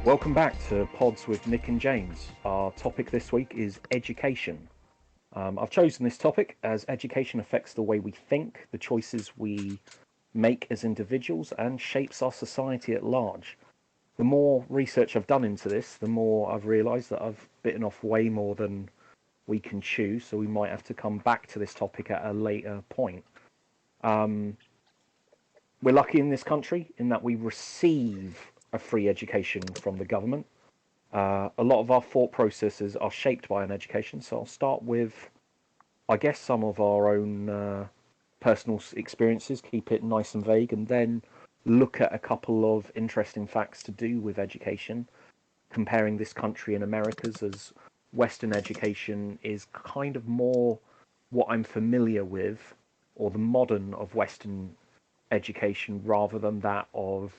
Welcome back to Pods with Nick and James. Our topic this week is education. I've chosen this topic as education affects the way we think, the choices we make as individuals, and shapes our society at large. The more research I've done into this, the more I've realised that I've bitten off way more than we can chew, so we might have to come back to this topic at a later point. Um, we're lucky in this country in that we receive a free education from the government. A lot of our thought processes are shaped by an education. So I'll start with, I guess, some of our own personal experiences, keep it nice and vague, and then look at a couple of interesting facts to do with education, comparing this country and America's, as Western education is kind of more what I'm familiar with, or the modern of Western education, rather than that of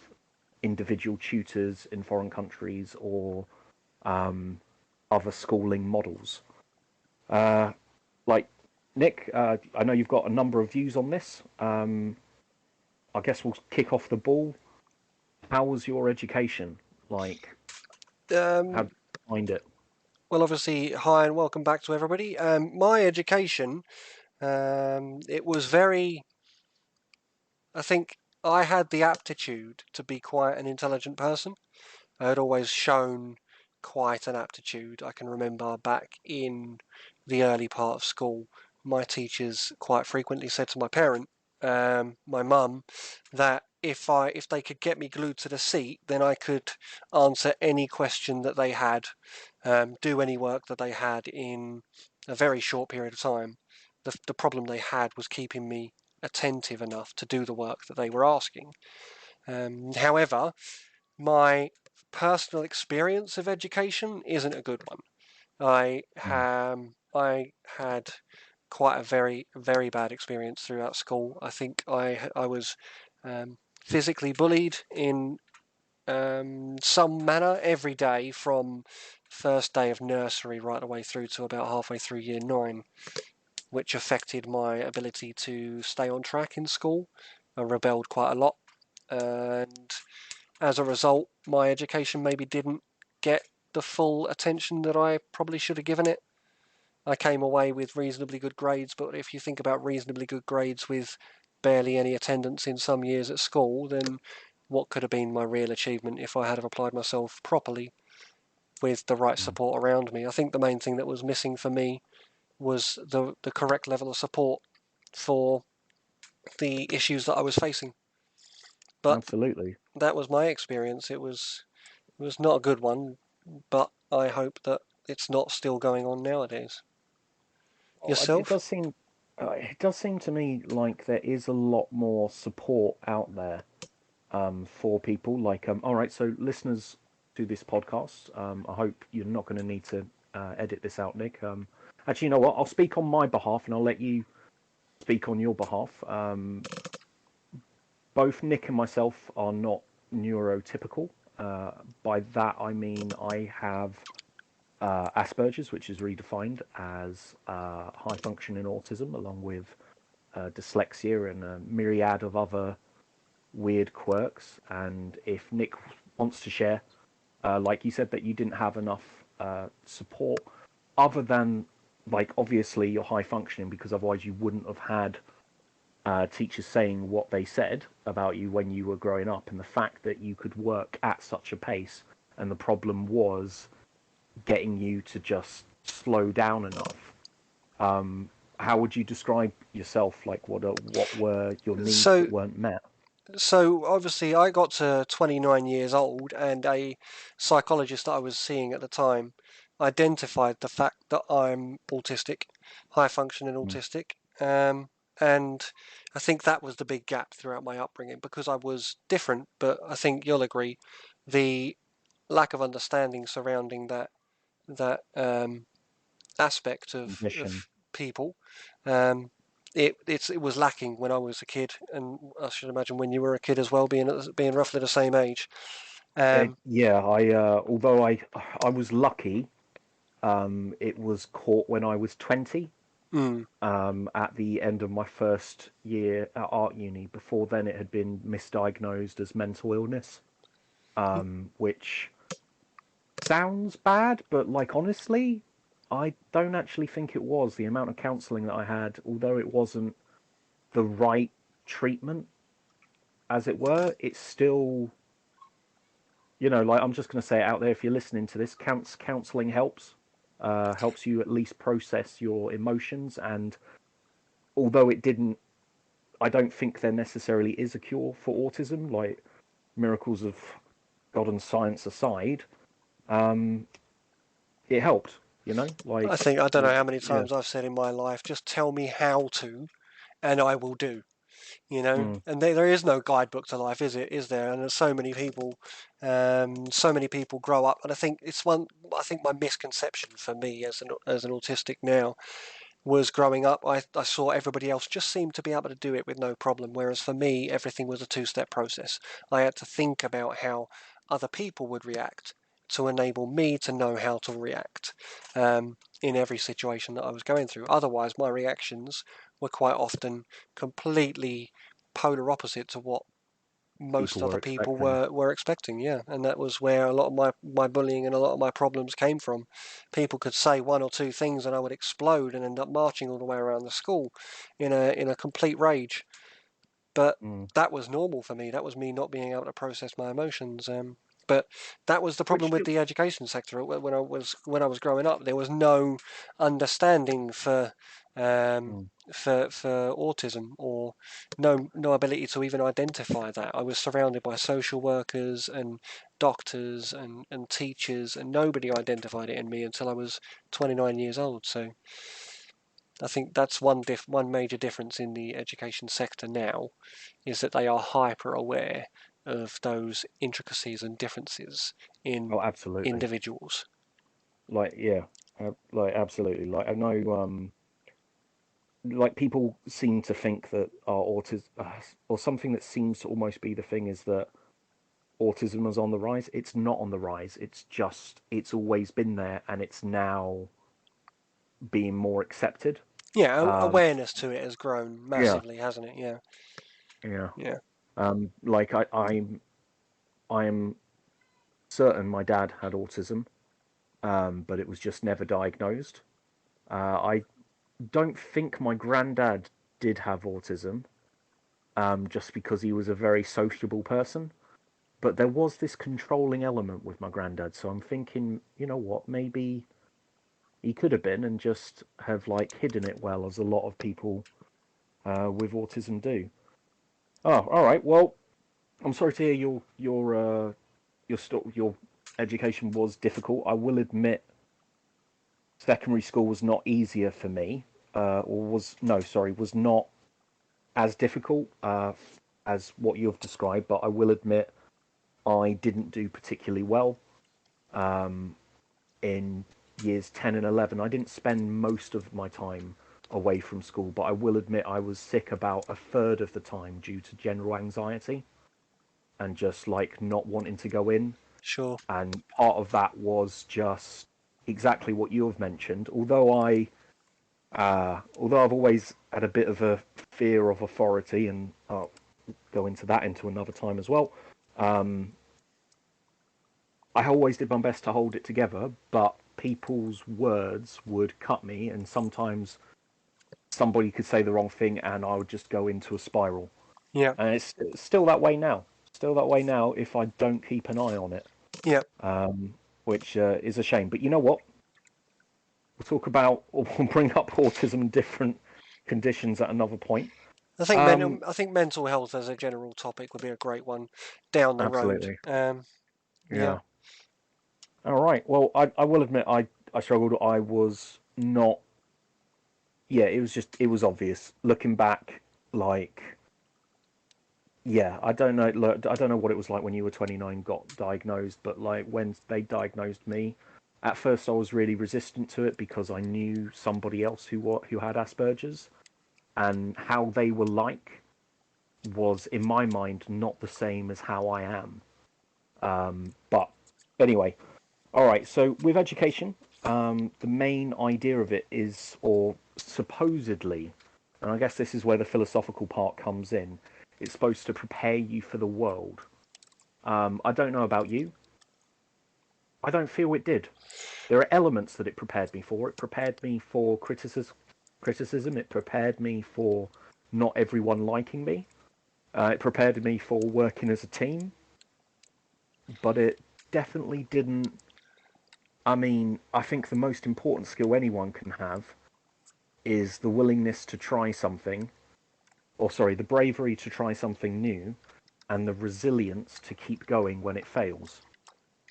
individual tutors in foreign countries or um, other schooling models. Uh, like Nick, I know you've got a number of views on this. I guess we'll kick off the ball. How was your education? Like, how Um, did you find it? well, obviously, hi and welcome back to everybody. My education, it was very. I think I had the aptitude to be quite an intelligent person. I had always shown quite an aptitude. I can remember back in the early part of school, my teachers quite frequently said to my parent, my mum, that if they could get me glued to the seat, then I could answer any question that they had, do any work that they had in a very short period of time. The problem they had was keeping me attentive enough to do the work that they were asking. However, my personal experience of education isn't a good one. Mm. I had quite a very bad experience throughout school. I think I was physically bullied in some manner every day from first day of nursery right the way through to about halfway through year 9, which affected my ability to stay on track in school. I rebelled quite a lot, and as a result, my education maybe didn't get the full attention that I probably should have given it. I came away with reasonably good grades, but if you think about reasonably good grades with barely any attendance in some years at school, then what could have been my real achievement if I had have applied myself properly with the right Mm. support around me? I think the main thing that was missing for me was the correct level of support for the issues that I was facing. But Absolutely. that was my experience. It was not a good one, but I hope that it's not still going on nowadays. It Yourself? does seem to me like there is a lot more support out there for people. Like, all right, so listeners to this podcast, I hope you're not going to need to edit this out, Nick. Actually, you know what? I'll speak on my behalf, and I'll let you speak on your behalf. Both Nick and myself are not neurotypical. Uh, by that, I mean I have Asperger's, which is redefined as high functioning autism, along with dyslexia and a myriad of other weird quirks. And if Nick wants to share, like you said, that you didn't have enough support, other than like obviously you're high functioning, because otherwise you wouldn't have had teachers saying what they said about you when you were growing up, and the fact that you could work at such a pace, and the problem was getting you to just slow down enough. Um, how would you describe yourself? Like, what were your needs So, that weren't met? so obviously, I got to 29 years old, and a psychologist that I was seeing at the time identified the fact that I'm autistic, high functioning Mm. autistic. And I think that was the big gap throughout my upbringing because I was different. But I think you'll agree, the lack of understanding surrounding that aspect Condition. of people. Um, it was lacking when I was a kid, and I should imagine when you were a kid as well, being roughly the same age. Yeah, although I was lucky, it was caught when I was 20. Mm, At the end of my first year at art uni. Before then, it had been misdiagnosed as mental illness, which sounds bad, but like honestly, I don't actually think it was. The amount of counselling that I had, although it wasn't the right treatment, as it were, it's still, like I'm just going to say it out there. If you're listening to this, counselling helps. Helps you at least process your emotions. And although it didn't, I don't think there necessarily is a cure for autism. Like miracles of God and science aside, um, it helped. I Like think I don't know how many yeah, times I've said in my life, just tell me how to, and I will do. mm, And there is no guidebook to life, is there? And there's so many people grow up, and I think my misconception for me as an autistic now was growing up, I saw everybody else just seemed to be able to do it with no problem, whereas for me, everything was a two-step process. I had to think about how other people would react to enable me to know how to react in every situation that I was going through. Otherwise, my reactions were quite often completely polar opposite to what most people were other people expecting. were expecting. Yeah, and that was where a lot of my bullying and a lot of my problems came from. People could say one or two things and I would explode and end up marching all the way around the school in a complete rage. But Mm. that was normal for me. That was me not being able to process my emotions. But that was the problem Which with the education sector when I was growing up. There was no understanding um, mm, for autism, or no ability to even identify that. I was surrounded by social workers and doctors and teachers, and nobody identified it in me until I was 29 years old. So I think that's one major difference in the education sector now, is that they are hyper aware of those intricacies and differences in oh, absolutely. individuals. Like yeah, like absolutely. Like I know, like people seem to think that our autism, or something that seems to almost be the thing, is that autism is on the rise. It's not on the rise. It's always been there, and it's now being more accepted. Yeah, Um, awareness to it has grown yeah, massively, hasn't it? Yeah, yeah. yeah, Like I'm certain my dad had autism, but it was just never diagnosed. I don't think my granddad did have autism, just because he was a very sociable person. But there was this controlling element with my granddad, so I'm thinking, you know what, maybe he could have been and just have like hidden it well, as a lot of people with autism do. Oh, all right. Well, I'm sorry to hear your education was difficult. I will admit, secondary school was not easier for me, or was no, sorry, was not as difficult as what you have described. But I will admit, I didn't do particularly well in years 10 and 11. I didn't spend most of my time away from school, but I will admit I was sick about a third of the time due to general anxiety and just like not wanting to go in. sure. And part of that was just exactly what you have mentioned. Although I've always had a bit of a fear of authority, and I'll go into another time as well. Um, I always did my best to hold it together, but people's words would cut me, and sometimes somebody could say the wrong thing, and I would just go into a spiral. Yeah, And it's still that way now. Still that way now if I don't keep an eye on it, yeah. which is a shame. But you know what? We'll talk about, or we'll bring up autism and different conditions at another point. Um, I think mental health as a general topic would be a great one down the road. Absolutely. Yeah, Yeah. All right. Well, I will admit I struggled. I was not. Yeah, it was obvious looking back. Like, yeah, I don't know. Look, I don't know what it was like when you were 29, got diagnosed, but like when they diagnosed me, at first I was really resistant to it because I knew somebody else who had Asperger's, and how they were like was in my mind not the same as how I am. But anyway, all right. So with education, the main idea of it is, or supposedly, and I guess this is where the philosophical part comes in. It's supposed to prepare you for the world. I don't know about you, I don't feel it did. There are elements that it prepared me for. It prepared me for criticism. It prepared me for not everyone liking me. It prepared me for working as a team, but it definitely didn't. I mean, I think the most important skill anyone can have is the willingness to try something, or sorry, the bravery to try something new, and the resilience to keep going when it fails,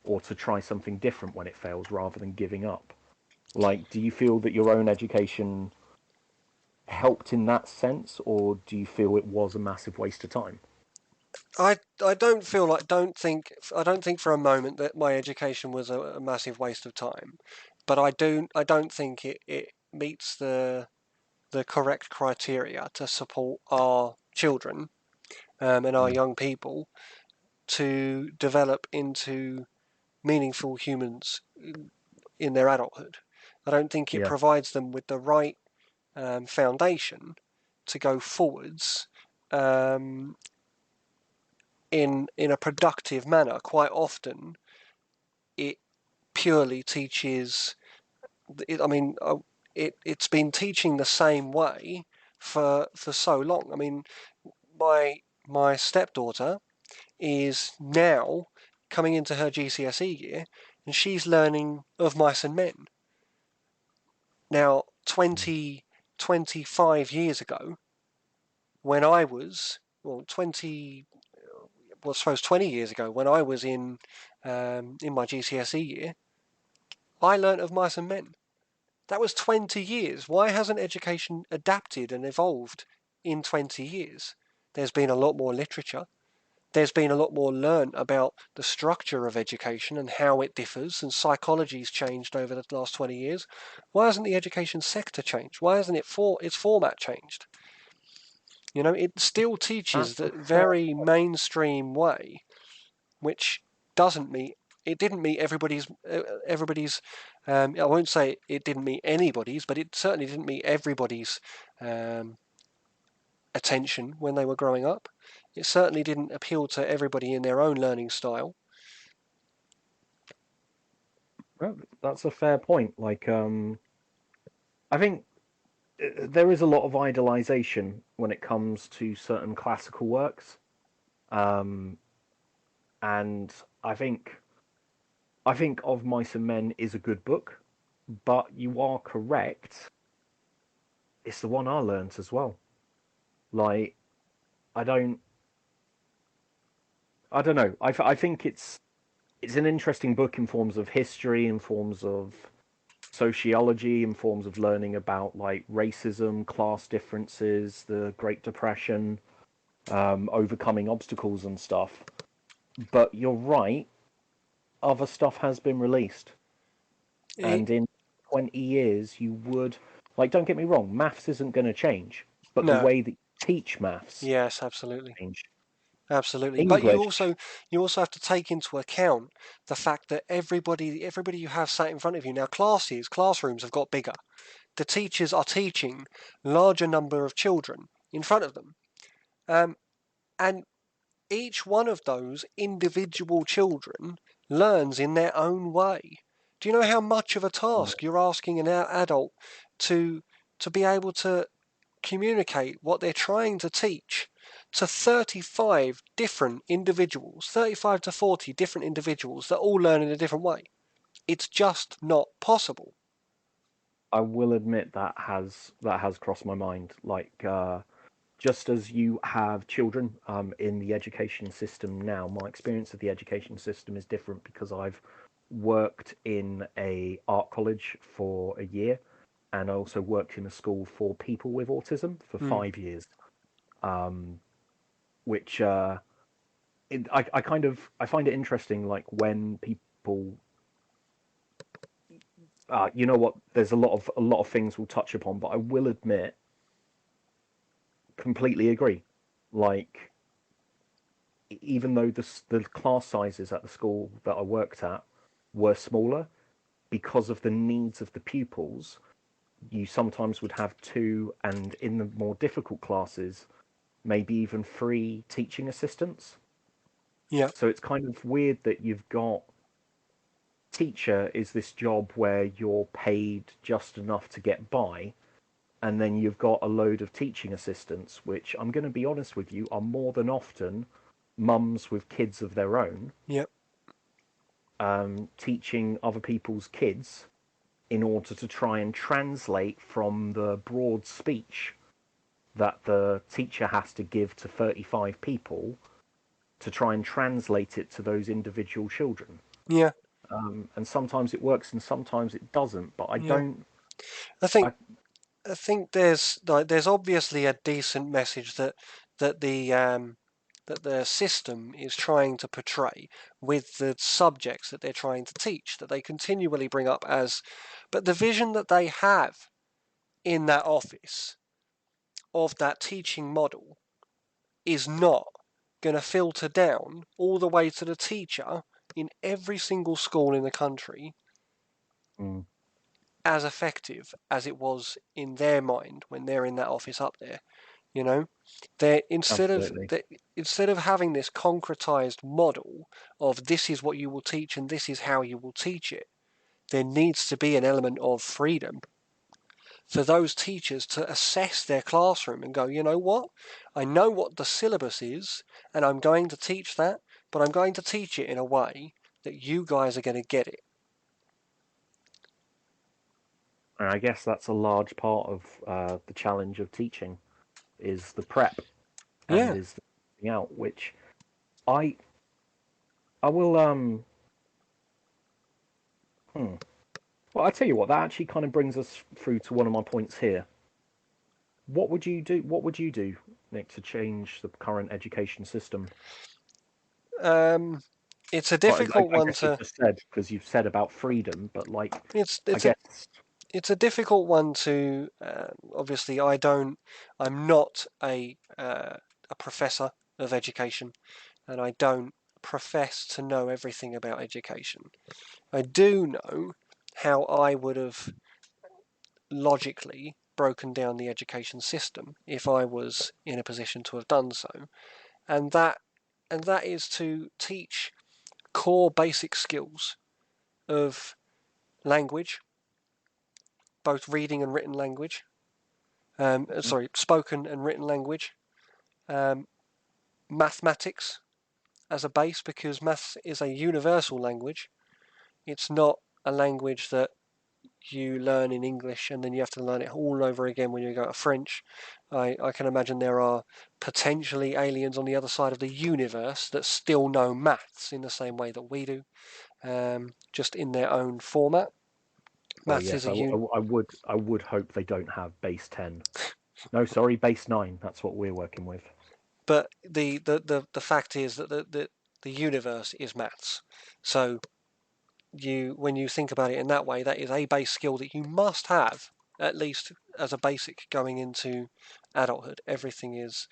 or to try something different when it fails rather than giving up. Like, do you feel that your own education helped in that sense, or do you feel it was a massive waste of time? I don't feel like I don't think for a moment that my education was a massive waste of time, but I don't think it meets the correct criteria to support our children and our Mm. young people to develop into meaningful humans in their adulthood. I don't think it Yeah, provides them with the right foundation to go forwards um, in a productive manner. Quite often, it purely teaches. I mean, it's been teaching the same way for so long. I mean, my stepdaughter is now coming into her GCSE year, and she's learning of mice and men. Now, 25 years ago, when I was, well, 20, well, I suppose 20 years ago, when I was in my GCSE year, I learnt of mice and men. That was 20 years. Why hasn't education adapted and evolved in 20 years? There's been a lot more literature. There's been a lot more learnt about the structure of education and how it differs, and psychology's changed over the last 20 years. Why hasn't the education sector changed? Why hasn't its format changed? You know, it still teaches that's a the fair. very mainstream way, which doesn't meet. It didn't meet everybody's. I won't say it didn't meet anybody's, but it certainly didn't meet everybody's um, attention when they were growing up. It certainly didn't appeal to everybody in their own learning style. Well, that's a fair point. Like, I think there is a lot of idolization when it comes to certain classical works, um, and I think I think Of Mice and Men is a good book, but you are correct. It's the one I learnt as well. Like, I don't, I don't know. I think it's an interesting book in forms of history, in forms of sociology, in forms of learning about like racism, class differences, the Great Depression, overcoming obstacles and stuff. But you're right, other stuff has been released, It, and in 20 years, you would like. Don't get me wrong, maths isn't going to change, but the no, way that you teach maths yes, absolutely. change. Absolutely, but English, you also have to take into account the fact that everybody you have sat in front of you now, classrooms have got bigger. The teachers are teaching larger number of children in front of them, um, and each one of those individual children learns in their own way. Do you know how much of a task you're asking an adult to be able to communicate what they're trying to teach to 35 different individuals, 35 to 40 different individuals that all learn in a different way? It's just not possible. I will admit that has crossed my mind. Like, just as you have children in the education system now, my experience of the education system is different because I've worked in a art college for a year, and I also worked in a school for people with autism for Mm. 5 years. Which I kind of I find it interesting, like when people, you know what? There's a lot of things we'll touch upon, but I will admit, completely agree. Like, even though the class sizes at the school that I worked at were smaller because of the needs of the pupils, you sometimes would have two, and in the more difficult classes, maybe even three teaching assistants. Yeah. So it's kind of weird that you've got teacher is this job where you're paid just enough to get by, and then you've got a load of teaching assistants, which I'm going to be honest with you, are more than often mums with kids of their own, Yep. teaching other people's kids in order to try and translate from the broad speech that the teacher has to give to 35 people to try and translate it to those individual children. Yeah. And sometimes it works and sometimes it doesn't. But I Yeah. don't. I think I, I think there's obviously a decent message that the system is trying to portray with the subjects that they're trying to teach, that they continually bring up as, but the vision that they have in that office of that teaching model is not going to filter down all the way to the teacher in every single school in the country mm, as effective as it was in their mind when they're in that office up there. You know, they absolutely. instead of having this concretized model of this is what you will teach and this is how you will teach it, there needs to be an element of freedom for those teachers to assess their classroom and go, you know what, I know what the syllabus is and I'm going to teach that, but I'm going to teach it in a way that you guys are going to get it. And I guess that's a large part of the challenge of teaching is the prep and Yeah. is the figuring out, which I I will hmm. Well, I tell you what, that actually kind of brings us through to one of my points here. What would you do? What would you do, Nick, to change the current education system? Um, it's a Well, difficult I one guess you've to. just said because you've said about freedom, but like, It's I it's a guess it's a difficult one to. Obviously, I don't. I'm not a professor of education, and I don't profess to know everything about education. I do know how I would have logically broken down the education system if I was in a position to have done so, and that is to teach core basic skills of language, both reading and written language. Spoken and written language, um, mathematics as a base because maths is a universal language. It's not a language that you learn in English and then you have to learn it all over again when you go to French. I can imagine there are potentially aliens on the other side of the universe that still know maths in the same way that we do, just in their own format. well, Maths yes, is a un- I would hope they don't have base 10. No, sorry, base 9. That's what we're working with. but the fact is that the universe is maths. So when you think about it in that way, that is a base skill that you must have at least as a basic going into adulthood. Everything is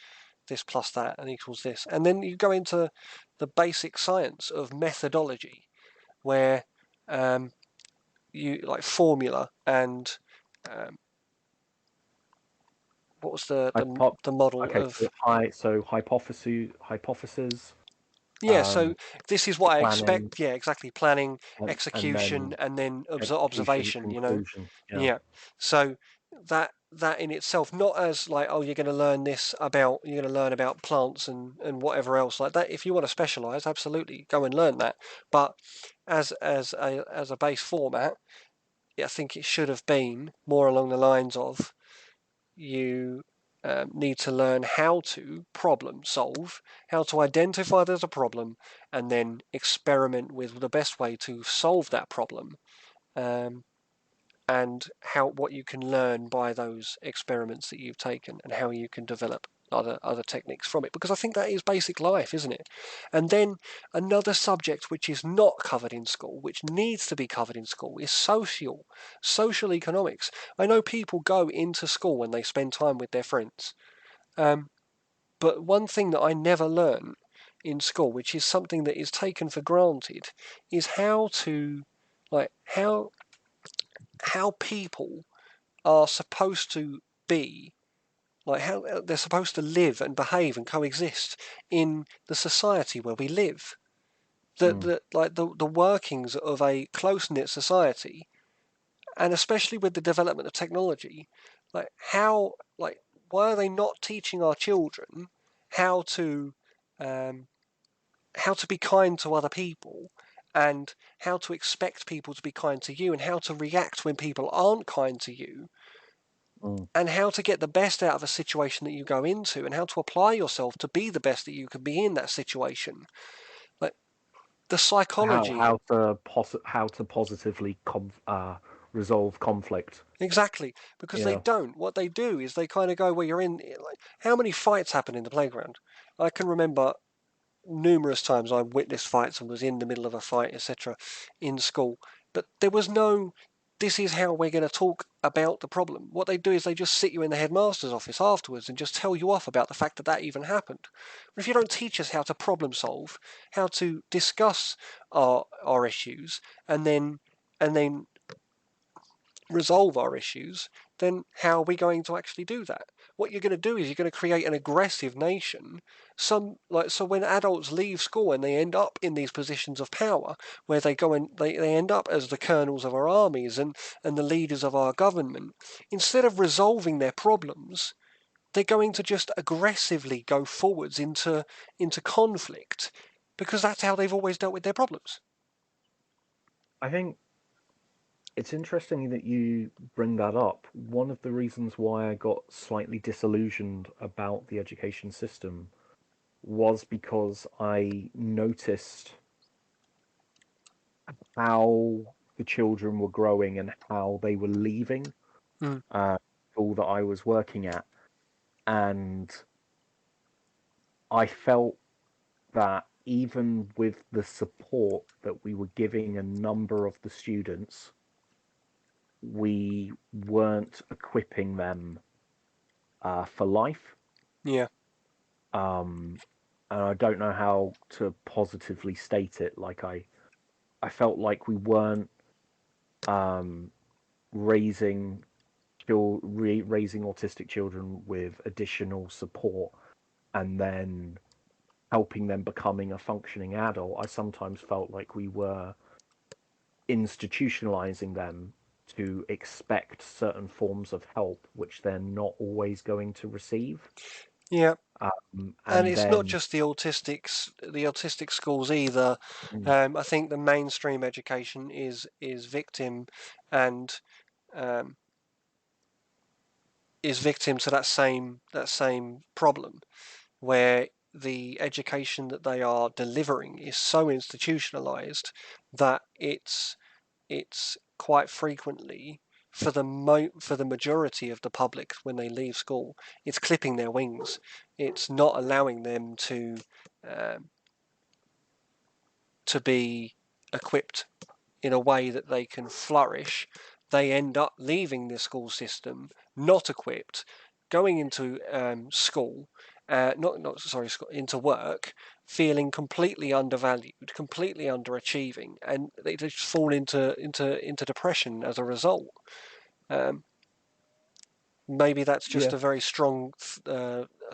this plus that and equals this, and then you go into the basic science of methodology, where you like formula and um, what was Hypo- the model okay, of. so hypothesis, Yeah, um, so this is what I planning, expect. Yeah, exactly. Planning, and execution, then and then execution, observation. conclusion. Yeah. Yeah. So that in itself, not as like, oh, you're going to learn about plants and whatever else like that. If you want to specialize, absolutely go and learn that. But as a base format, yeah, I think it should have been more along the lines of you need to learn how to problem solve, how to identify there's a problem, and then experiment with the best way to solve that problem, um, and what you can learn by those experiments that you've taken, and how you can develop other techniques from it. Because I think that is basic life, isn't it? And then another subject which is not covered in school, which needs to be covered in school, is social economics. I know people go into school when they spend time with their friends, um, but one thing that I never learn in school, which is something that is taken for granted, is how to like how people are supposed to be, like how they're supposed to live and behave and coexist in the society where we live. the workings of a close-knit society, and especially with the development of technology, like why are they not teaching our children how to um, how to be kind to other people, and how to expect people to be kind to you, and how to react when people aren't kind to you, Mm. and how to get the best out of a situation that you go into, and how to apply yourself to be the best that you can be in that situation. Like the psychology. How to positively resolve conflict. Exactly, because they Yeah. don't. What they do is they kind of go, well, you're in. Like, how many fights happen in the playground? I can remember numerous times I witnessed fights and was in the middle of a fight, etc., in school. But there was no, this is how we're going to talk about the problem. What they do is they just sit you in the headmaster's office afterwards and just tell you off about the fact that that even happened. But if you don't teach us how to problem solve, how to discuss our issues, and then resolve our issues, then how are we going to actually do that? What you're going to do is you're going to create an aggressive nation. So when adults leave school and they end up in these positions of power, where they go and they end up as the colonels of our armies and the leaders of our government, instead of resolving their problems, they're going to just aggressively go forwards into conflict, because that's how they've always dealt with their problems. I think it's interesting that you bring that up. One of the reasons why I got slightly disillusioned about the education system was because I noticed how the children were growing and how they were leaving Mm, school that I was working at. And I felt that even with the support that we were giving a number of the students, we weren't equipping them for life. yeah, Um, and I don't know how to positively state it. I felt like we weren't um, raising raising autistic children with additional support and then helping them becoming a functioning adult. I sometimes felt like we were institutionalizing them to expect certain forms of help, which they're not always going to receive. yeah. And And it's not then, just the autistic schools either. mm, I think the mainstream education is victim, and um, is victim to that same problem, where the education that they are delivering is so institutionalized that it's quite frequently, for the majority of the public, when they leave school, it's clipping their wings. It's not allowing them um, to be equipped in a way that they can flourish. They end up leaving the school system not equipped, going into school, not sorry, into work, feeling completely undervalued, completely underachieving, and they just fall into depression as a result. Um, Maybe that's just yeah, a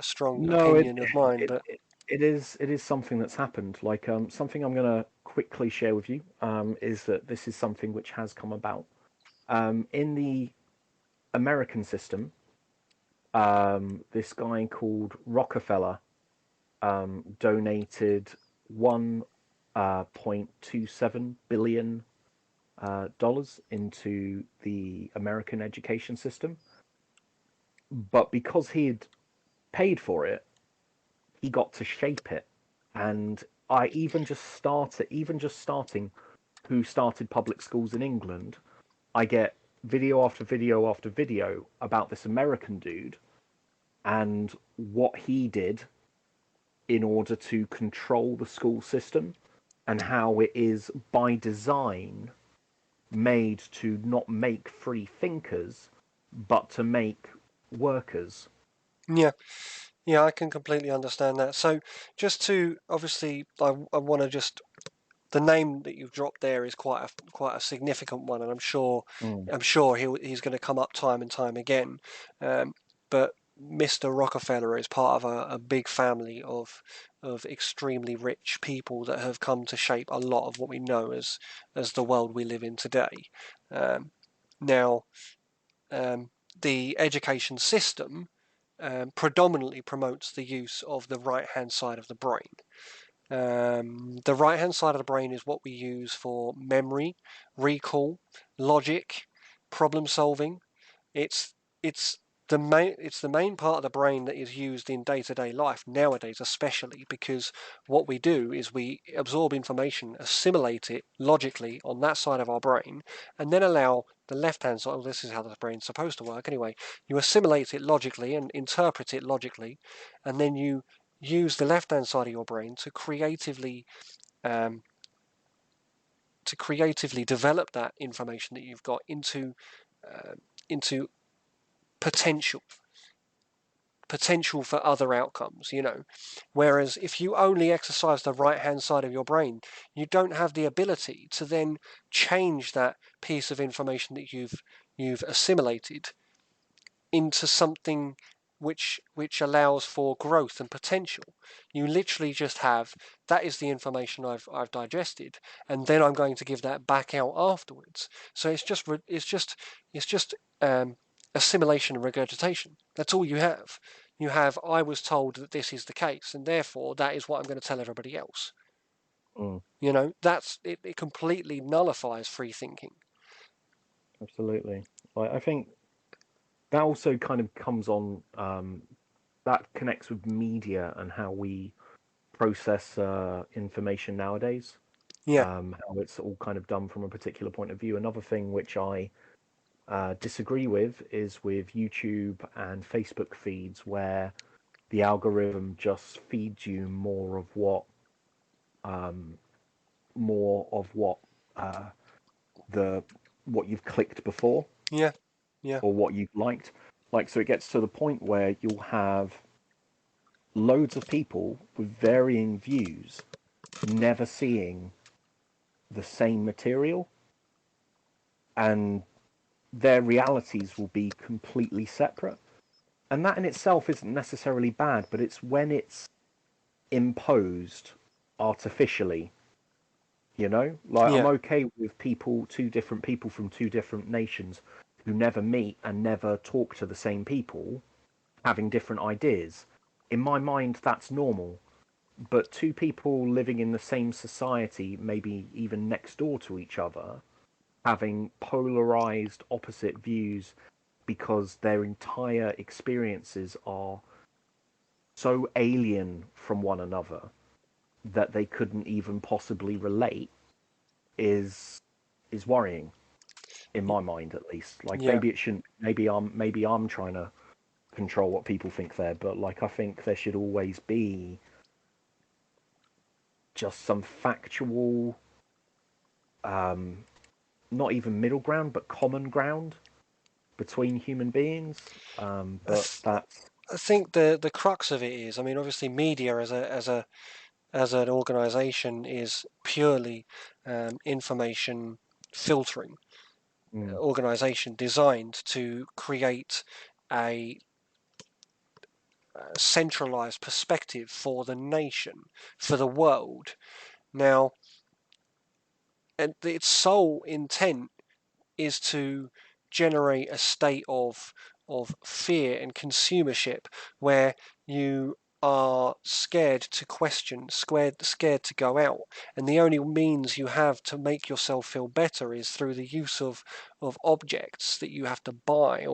strong no, opinion of mine, it but it is something that's happened. Something I'm going to quickly share with you is that this is something which has come about in the American system. This guy called Rockefeller donated 1.27 billion dollars into the American education system. But because he had paid for it, he got to shape it. And I even just starting who started public schools in England, I get video after video after video about this American dude and what he did in order to control the school system and how it is by design made to not make free thinkers but to make workers. yeah, yeah, I can completely understand that. So, just to obviously, I want to just the name that you've dropped there is quite a significant one, and Mm. I'm sure he's going to come up time and time again. Um, but Mr. Rockefeller is part of a big family of extremely rich people that have come to shape a lot of what we know as the world we live in today. Now, the education system predominantly promotes the use of the right-hand side of the brain. The right-hand side of the brain is what we use for memory, recall, logic, problem solving. It's it's the main part of the brain that is used in day-to-day life nowadays, especially because what we do is we absorb information, assimilate it logically on that side of our brain, and then allow the left-hand side. Well, this is how the brain's supposed to work anyway. You assimilate it logically and interpret it logically, and then you use the left-hand side of your brain um, to creatively develop that information that you've got into potential for other outcomes, Whereas if you only exercise the right hand side of your brain, you don't have the ability to then change that piece of information that you've assimilated into something which allows for growth and potential. You literally just have, that is the information I've digested, and then I'm going to give that back out afterwards. So it's just assimilation and regurgitation. That's all you have. You have, I was told that this is the case, and therefore that is what I'm going to tell everybody else. Mm. That's it. It completely nullifies free thinking. Absolutely. I think that also kind of comes on, that connects with media and how we process information nowadays. Yeah, How it's all kind of done from a particular point of view. Another thing which I disagree with is with YouTube and Facebook feeds, where the algorithm just feeds you um, more of uh, the what you've clicked before yeah, yeah, or what you've liked. Like, so it gets to the point where you'll have loads of people with varying views never seeing the same material, and their realities will be completely separate. And that in itself isn't necessarily bad, but it's when it's imposed artificially. Like, I'm yeah. okay with two different people from two different nations who never meet and never talk to the same people having different ideas. In my mind, that's normal. But two people living in the same society, maybe even next door to each other, having polarized opposite views because their entire experiences are so alien from one another that they couldn't even possibly relate is is worrying, in my mind at least. Like, Yeah. maybe it shouldn't, maybe I'm trying to control what people think there, but like, I think there should always be just some factual, um not even middle ground, but common ground between human beings. I, But th- that's I think the crux of it is, I mean, obviously, media as an organization is purely information filtering mm, organization designed to create a centralized perspective for the nation, for the world. Now, and its sole intent is to generate a state of fear and consumership where you are scared to question, scared to go out, and the only means you have to make yourself feel better is through the use of objects that you have to buy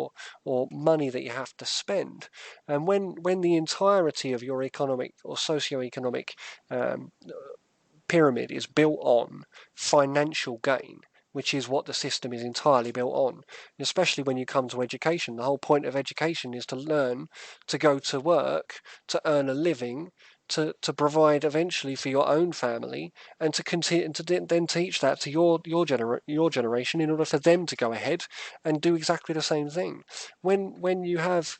or money that you have to spend. And when the entirety of your economic or socio-economic um, pyramid is built on financial gain, which is what the system is entirely built on. Especially when you come to education, the whole point of education is to learn, to go to work, to earn a living, to provide eventually for your own family, and to continue and to then teach that to your generation in order for them to go ahead and do exactly the same thing. When you have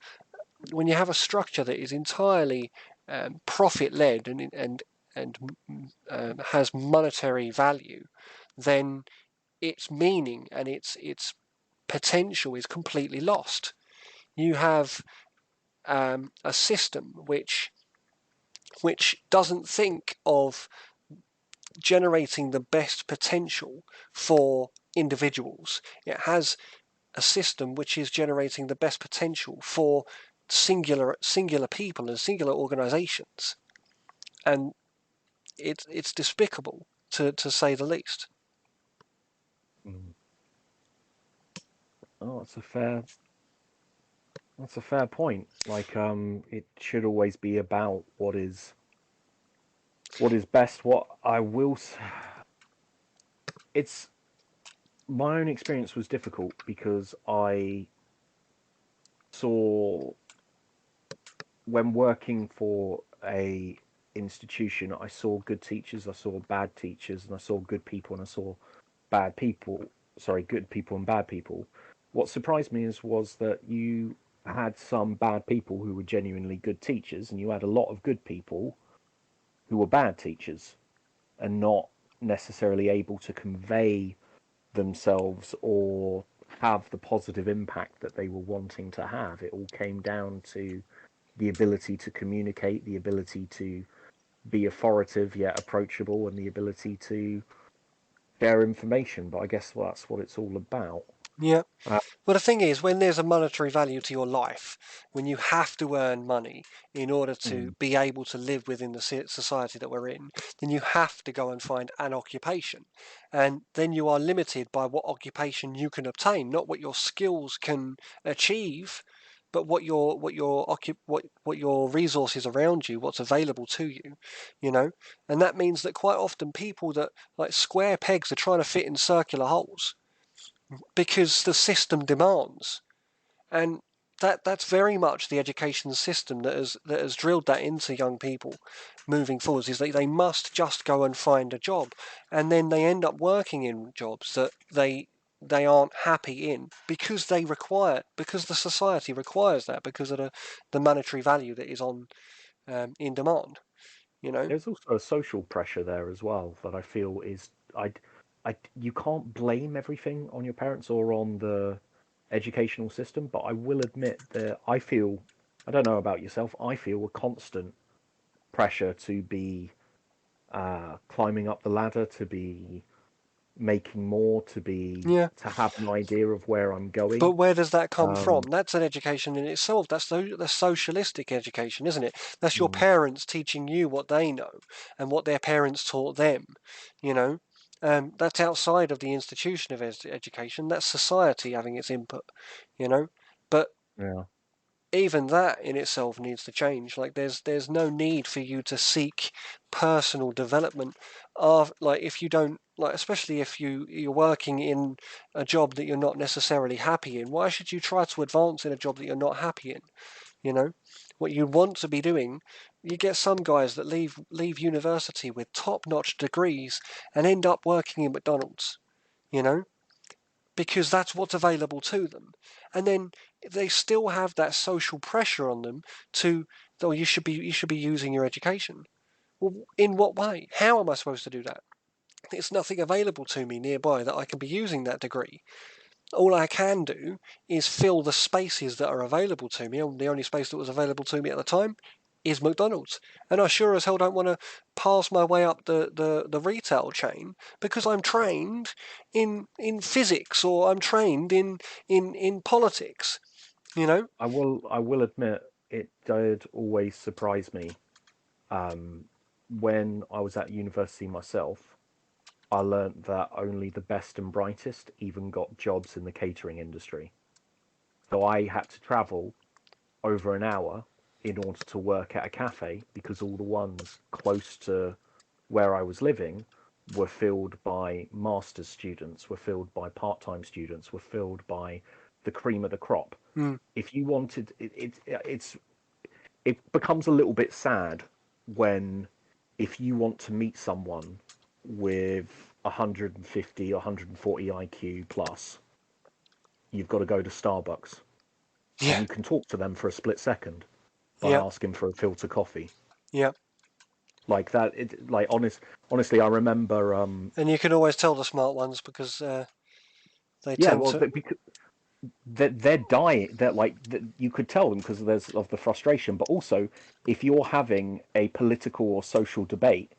a structure that is entirely profit led and has monetary value, then its meaning and its potential is completely lost. You have a system which doesn't think of generating the best potential for individuals. It has a system which is generating the best potential for singular people and singular organizations, and it's despicable to say the least. Mm. Oh, that's a fair point. Like, it should always be about what is best. What I will, it's my own experience was difficult because I saw when working for a institution, I saw good teachers, I saw bad teachers, and I saw good people, and I saw bad people. Sorry, good people and bad people. What surprised me was that you had some bad people who were genuinely good teachers, and you had a lot of good people who were bad teachers and not necessarily able to convey themselves or have the positive impact that they were wanting to have. It all came down to the ability to communicate, the ability to be authoritative yet approachable, and the ability to share information. But I guess that's what it's all about. Yeah. Uh, Well, the thing is, when there's a monetary value to your life, when you have to earn money in order to mm, be able to live within the society that we're in, then you have to go and find an occupation. And then you are limited by what occupation you can obtain, not what your skills can achieve, but what your resources around you, what's available to you, you know. And that means that quite often people that like square pegs are trying to fit in circular holes because the system demands. And that's very much the education system that has drilled that into young people moving forwards, is that they must just go and find a job, and then they end up working in jobs that they aren't happy in because the society requires that, because of the monetary value that is on in demand, you know. there's also a social pressure there as well that I feel is you can't blame everything on your parents or on the educational system, but I will admit that I don't know about yourself, I feel a constant pressure to be climbing up the ladder, to be making more, Yeah. to have an idea of where I'm But going. where does that come from? Um, That's an education in itself. That's socialistic education, isn't it? That's your mm, parents teaching you what they know and what their parents taught them. You know, that's outside of the institution of education. That's society having its input. You know, but yeah, even that in itself needs to change. Like there's no need for you to seek personal development of, like, if you don't, like, especially if you're working in a job that you're not necessarily happy in, why should you try to advance in a job that you're not happy in? You know, what you want to be doing, you get some guys that leave university with top-notch degrees and end up working in McDonald's, you know, because that's what's available to them. And then they still have that social pressure on them to, oh, you should be using your education. Well, in what way? How am I supposed to do that? There's nothing available to me nearby that I can be using that degree. All I can do is fill the spaces that are available to me. And the only space that was available to me at the time is McDonald's. And I sure as hell don't want to pass my way up the retail chain because I'm trained in physics, or I'm trained in politics, you know? I will admit it did always surprise me. Um, when I was at university myself, I learnt that only the best and brightest even got jobs in the catering industry. So I had to travel over an hour in order to work at a cafe because all the ones close to where I was living were filled by master's students, were filled by part-time students, were filled by the cream of the crop. Mm, If you wanted, it becomes a little bit sad when if you want to meet someone with 150, 140 IQ plus, you've got to go to Starbucks and yeah, you can talk to them for a split second by yeah, asking for a filter coffee. yeah. Like that, honestly, I remember, And you can always tell the smart ones because they yeah, tend well, to. they're dying. They're like you could tell them because of the frustration. But also, if you're having a political or social debate,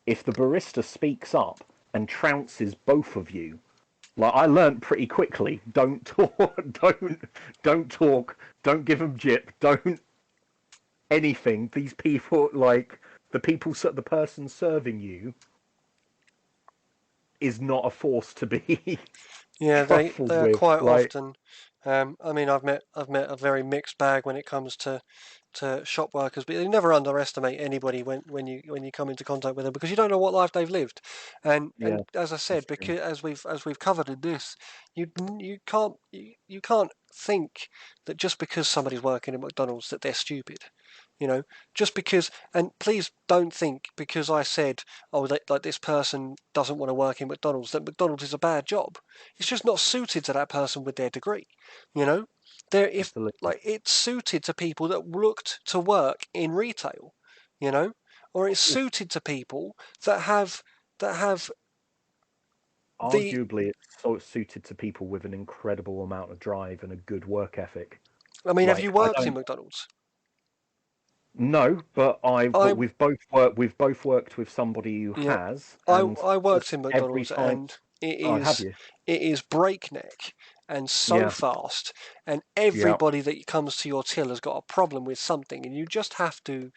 if the barista speaks up and trounces both of you, like I learnt pretty quickly, don't talk, don't talk, don't give them jip, don't anything. These people, like the person serving you, is not a force to be Yeah, trifled they are with. quite Like, often. I mean, I've met a very mixed bag when it comes to shop workers, but you never underestimate anybody when you come into contact with them because you don't know what life they've lived, and yeah, as I that's said, true. because as we've covered in this, you can't think that just because somebody's working at McDonald's that they're stupid. You know, just because, and please don't think because I said, oh, like this person doesn't want to work in McDonald's, that McDonald's is a bad job. It's just not suited to that person with their degree. You know, there if Absolutely. like it's suited to people that looked to work in retail. You know, or it's suited to people that have the. Arguably, it's so suited to people with an incredible amount of drive and a good work ethic. I mean, have you Like, I worked in don't McDonald's? know, but I we've both worked with somebody who Yeah, has, I and I worked just in every McDonald's time. and it Oh, have is you? it is breakneck and so Yeah, fast, and yeah. everybody that comes to your till has got a problem with something, and you just have to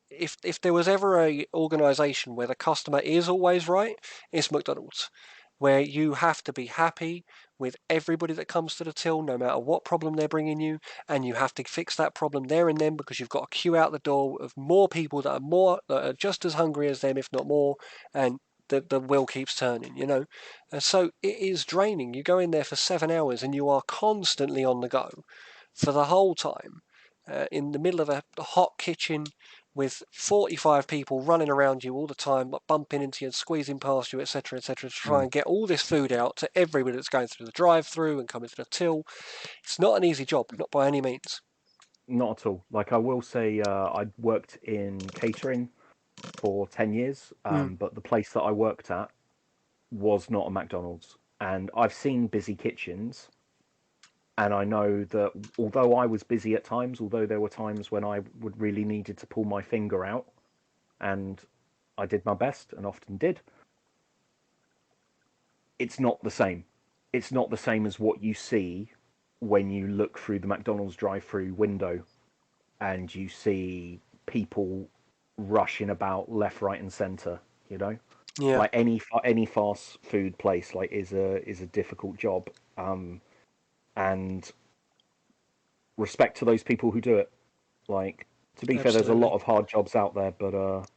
if there was ever a organization where the customer is always right, it's McDonald's, where you have to be happy with everybody that comes to the till, no matter what problem they're bringing you, and you have to fix that problem there and then because you've got a queue out the door of more people that are just as hungry as them, if not more, and the wheel keeps turning, And so it is draining. You go in there for 7 hours and you are constantly on the go for the whole time, in the middle of a hot kitchen with 45 people running around you all the time, like bumping into you and squeezing past you, etc., etc., to try Mm, and get all this food out to everybody that's going through the drive-through and coming to the till. It's not an easy job, not by any means. not at all. Like, I will say, I worked in catering for 10 years, Mm, but the place that I worked at was not a McDonald's, and I've seen busy kitchens. And I know that although I was busy at times, although there were times when I would really needed to pull my finger out, and I did my best and often did, it's not the same. It's not the same as what you see when you look through the McDonald's drive-through window and you see people rushing about left, right, and center. You know, yeah, like any fast food place, like is a difficult job. And respect to those people who do it. Like, to be fair, there's a lot absolutely. of hard jobs out there, but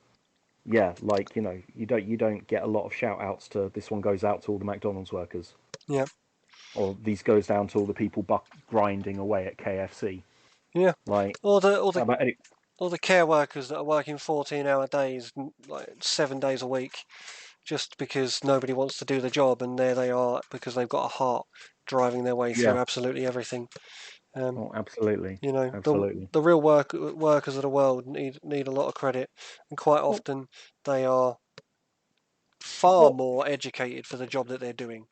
yeah, like, you don't get a lot of shout outs to this one goes out to all the McDonald's workers, Yeah, or these goes down to all the people grinding away at KFC. yeah. Like, Or the or the about any, or the care workers that are working 14-hour days, like 7 days a week, just because nobody wants to do the job, and there they are because they've got a heart driving their way yeah, through absolutely everything. Um, oh, absolutely, the absolutely. the real workers of the world need a lot of credit, and quite Well, often they are far what more educated for the job that they're doing.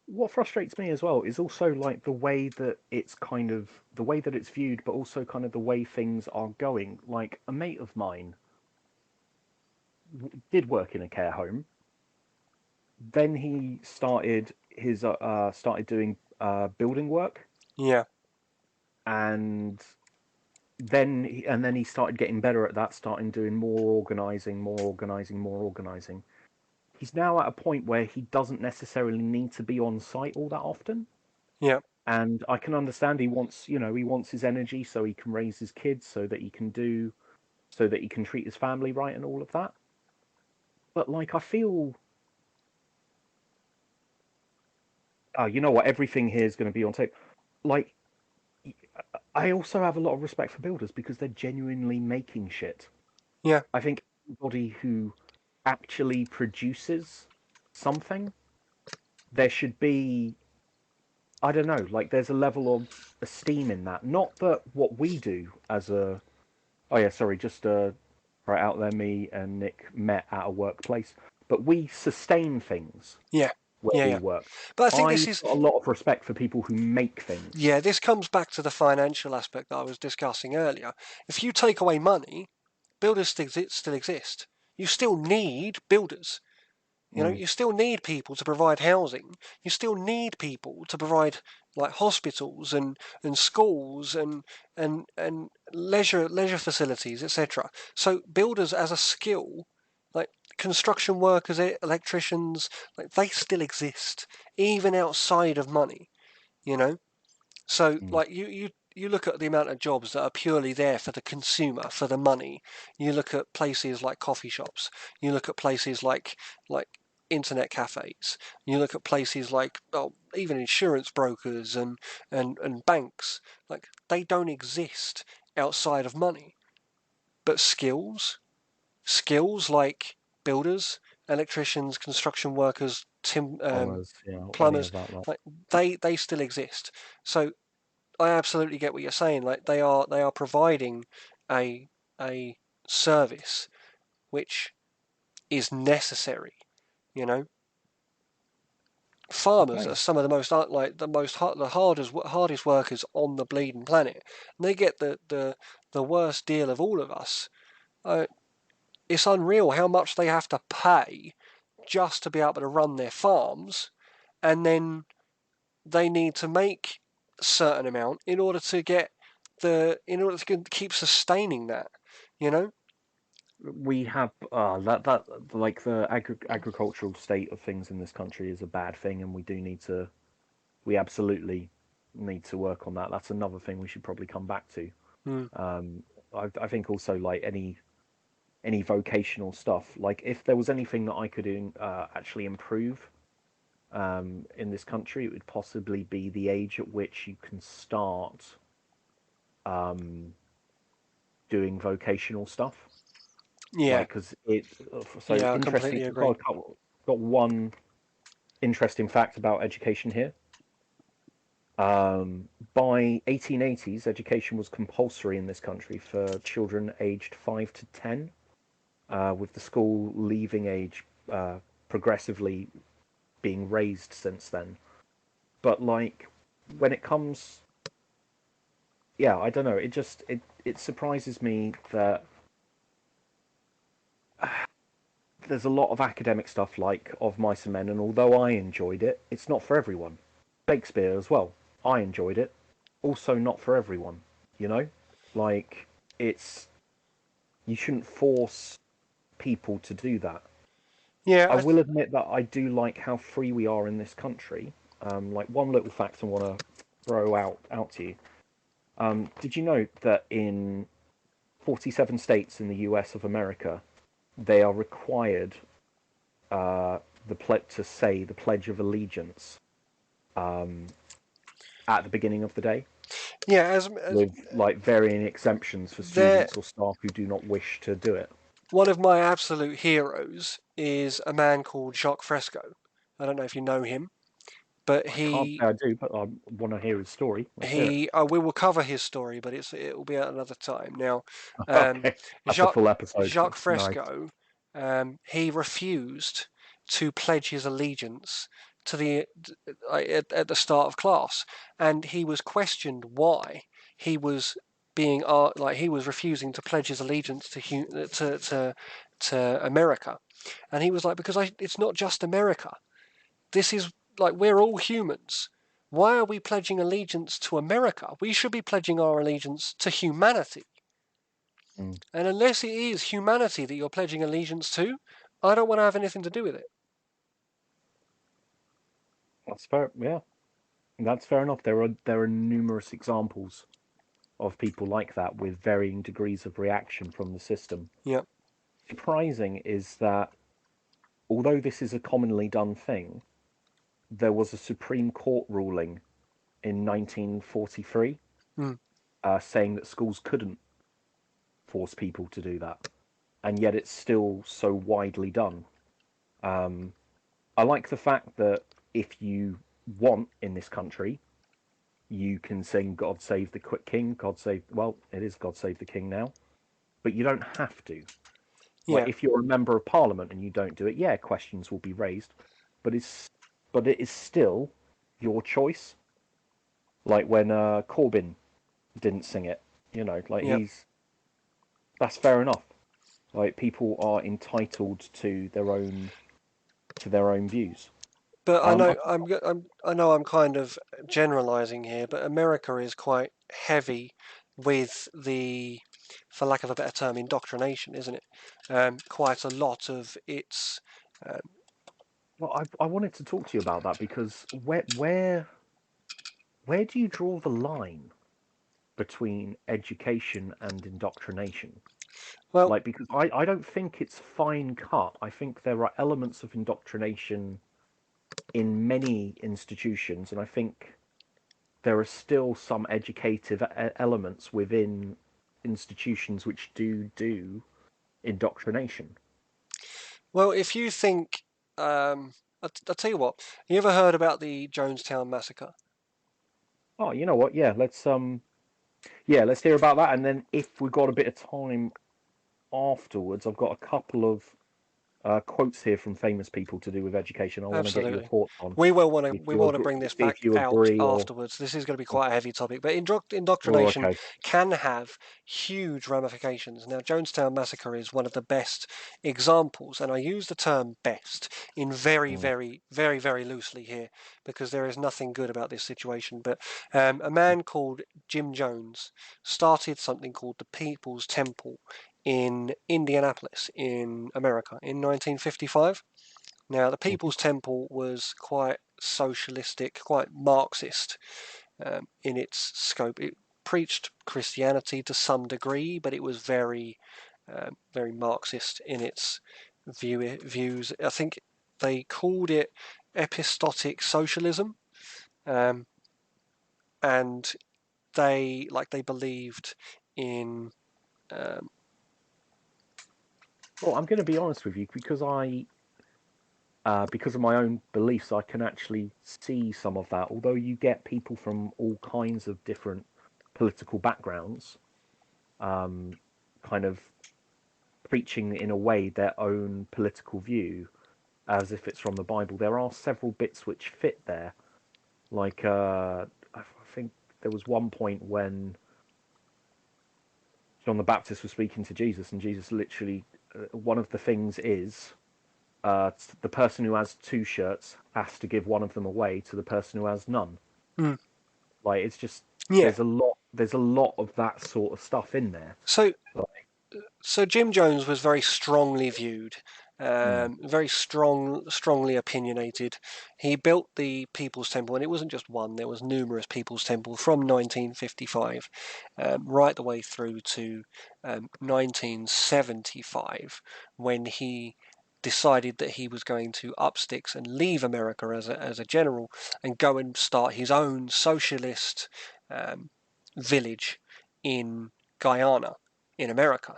what frustrates me as well is also like the way that it's viewed, but also kind of the way things are going. Like, a mate of mine did work in a care home. Then he started doing building work, Yeah, and then he started getting better at that, starting doing more organizing, more organizing, more organizing. He's now at a point where he doesn't necessarily need to be on site all that often, yeah, and I can understand he wants his energy so he can raise his kids, so that he can treat his family right and all of that. But like, I feel, oh, you know what, everything here is going to be on tape. Like, I also have a lot of respect for builders because they're genuinely making shit. yeah, I think anybody who actually produces something, there should be, I don't know, like, there's a level of esteem in that. Not that what we do as a, oh yeah, sorry, just right out there, me and Nick met at a workplace, but we sustain things. yeah, where Yeah, we yeah. work. But I think this I've is, got a lot of respect for people who make things. yeah, this comes back to the financial aspect that I was discussing earlier. If you take away money, builders still exist. You still need builders. Mm. You still need people to provide housing. You still need people to provide like hospitals and schools and leisure facilities, etc. So builders as a skill, like construction workers, electricians, like they still exist even outside of money. You know, so Mm. like you look at the amount of jobs that are purely there for the consumer, for the money. You look at places like coffee shops. You look at places like internet cafes. You look at places like even insurance brokers and banks. Like they don't exist outside of money. But skills like builders, electricians, construction workers, Plumbers, yeah, any plumbers, of that lot. like they still exist. So I absolutely get what you're saying. Like they are providing a a service which is necessary. You know, farmers are Okay. some of the most the hardest workers on the bleeding planet. And they get the worst deal of all of us. Uh, it's unreal how much they have to pay just to be able to run their farms, and then they need to make a certain amount in order to keep sustaining that, you know. We have that like the agricultural state of things in this country is a bad thing, and we absolutely need to work on that. That's another thing we should probably come back to. Mm. Um, I think also like any vocational stuff. Like if there was anything that I could actually improve in this country, it would possibly be the age at which you can start um, doing vocational stuff. Yeah, Like, because it so yeah, I interesting. completely I've got agree. got one interesting fact about education here. By 1880s, education was compulsory in this country for children aged 5 to 10, with the school leaving age progressively being raised since then. But like when it comes, yeah, I don't know. It surprises me that there's a lot of academic stuff like Of Mice and Men, and although I enjoyed it, it's not for everyone. Shakespeare as well. I enjoyed it. Also not for everyone. You know, like it's you shouldn't force people to do that. Yeah, I will admit that I do like how free we are in this country. Like one little fact I want to throw out to you. Did you know that in 47 states in the US of America, they are required to say the Pledge of Allegiance um, at the beginning of the day, yeah. As with like varying exemptions for there, students or staff who do not wish to do it. one of my absolute heroes is a man called Jacques Fresco. I don't know if you know him, but I can't say I do, but I want to hear his story. Let's hear it. we will cover his story, but it will be at another time. Now, um, Okay, that's a Jacques full episode. Jacques Nice. Fresco, he refused to pledge his allegiance to the at the start of class, and he was questioned why he was being like he was refusing to pledge his allegiance to America, and he was like, because it's not just America. This is like we're all humans. Why are we pledging allegiance to America? We should be pledging our allegiance to humanity. Mm, And unless it is humanity that you're pledging allegiance to, I don't want to have anything to do with it. that's fair. Yeah, that's fair enough. There are numerous examples of people like that with varying degrees of reaction from the system. Yeah. Surprising is that although this is a commonly done thing, there was a Supreme Court ruling in 1943 Mm. saying that schools couldn't force people to do that, and yet it's still so widely done. Um, I like the fact that if you want in this country, you can sing "God Save the King," "God Save." Well, it is "God Save the King" now, but you don't have to. Like Yeah. if you're a member of Parliament and you don't do it, yeah, questions will be raised, but it's but it is still your choice. Like when Corbyn didn't sing it, like Yep. that's fair enough. Like people are entitled to their own views. But I Um, I, know I know I'm kind of generalizing here, but America is quite heavy with the, for lack of a better term, indoctrination, isn't it? Quite a lot of its. Um, well, I wanted to talk to you about that because where do you draw the line between education and indoctrination? well, Like, because I don't think it's fine cut. I think there are elements of indoctrination in many institutions, and I think there are still some educative elements within institutions which do indoctrination. well, if you think, I'll tell you what. You ever heard about the Jonestown massacre? Oh, you know what? Yeah, let's hear about that, and then if we've got a bit of time afterwards, I've got a couple of quotes here from famous people to do with education. I want to get your Absolutely. thoughts on. We will want to bring this See if back you out agree or. afterwards. This is going to be quite a heavy topic, but Oh, indoctrination okay. can have huge ramifications. Now, Jonestown Massacre is one of the best examples, and I use the term best in very, Mm, very, very, very loosely here because there is nothing good about this situation. But a man called Jim Jones started something called the People's Temple in Indianapolis, in America, in 1955. Now, the mhm. People's Temple was quite socialistic, quite Marxist in its scope. It preached Christianity to some degree, but it was very, very Marxist in its views. I think they called it epistotic socialism, um, and they believed in. Um, Well, I'm going to be honest with you because of my own beliefs, I can actually see some of that. Although you get people from all kinds of different political backgrounds, um, kind of preaching in a way their own political view as if it's from the Bible. There are several bits which fit there. Like I think there was one point when John the Baptist was speaking to Jesus, and Jesus literally one of the things is the person who has two shirts has to give one of them away to the person who has none. mm, Like it's just yeah. there's a lot of that sort of stuff in there. So Like, So Jim Jones was very strongly viewed, mm, very strongly opinionated. He built the People's Temple, and it wasn't just one. There was numerous People's Temple from 1955, right the way through to 1975, when he decided that he was going to up sticks and leave America as a general and go and start his own socialist um, village in Guyana, in America,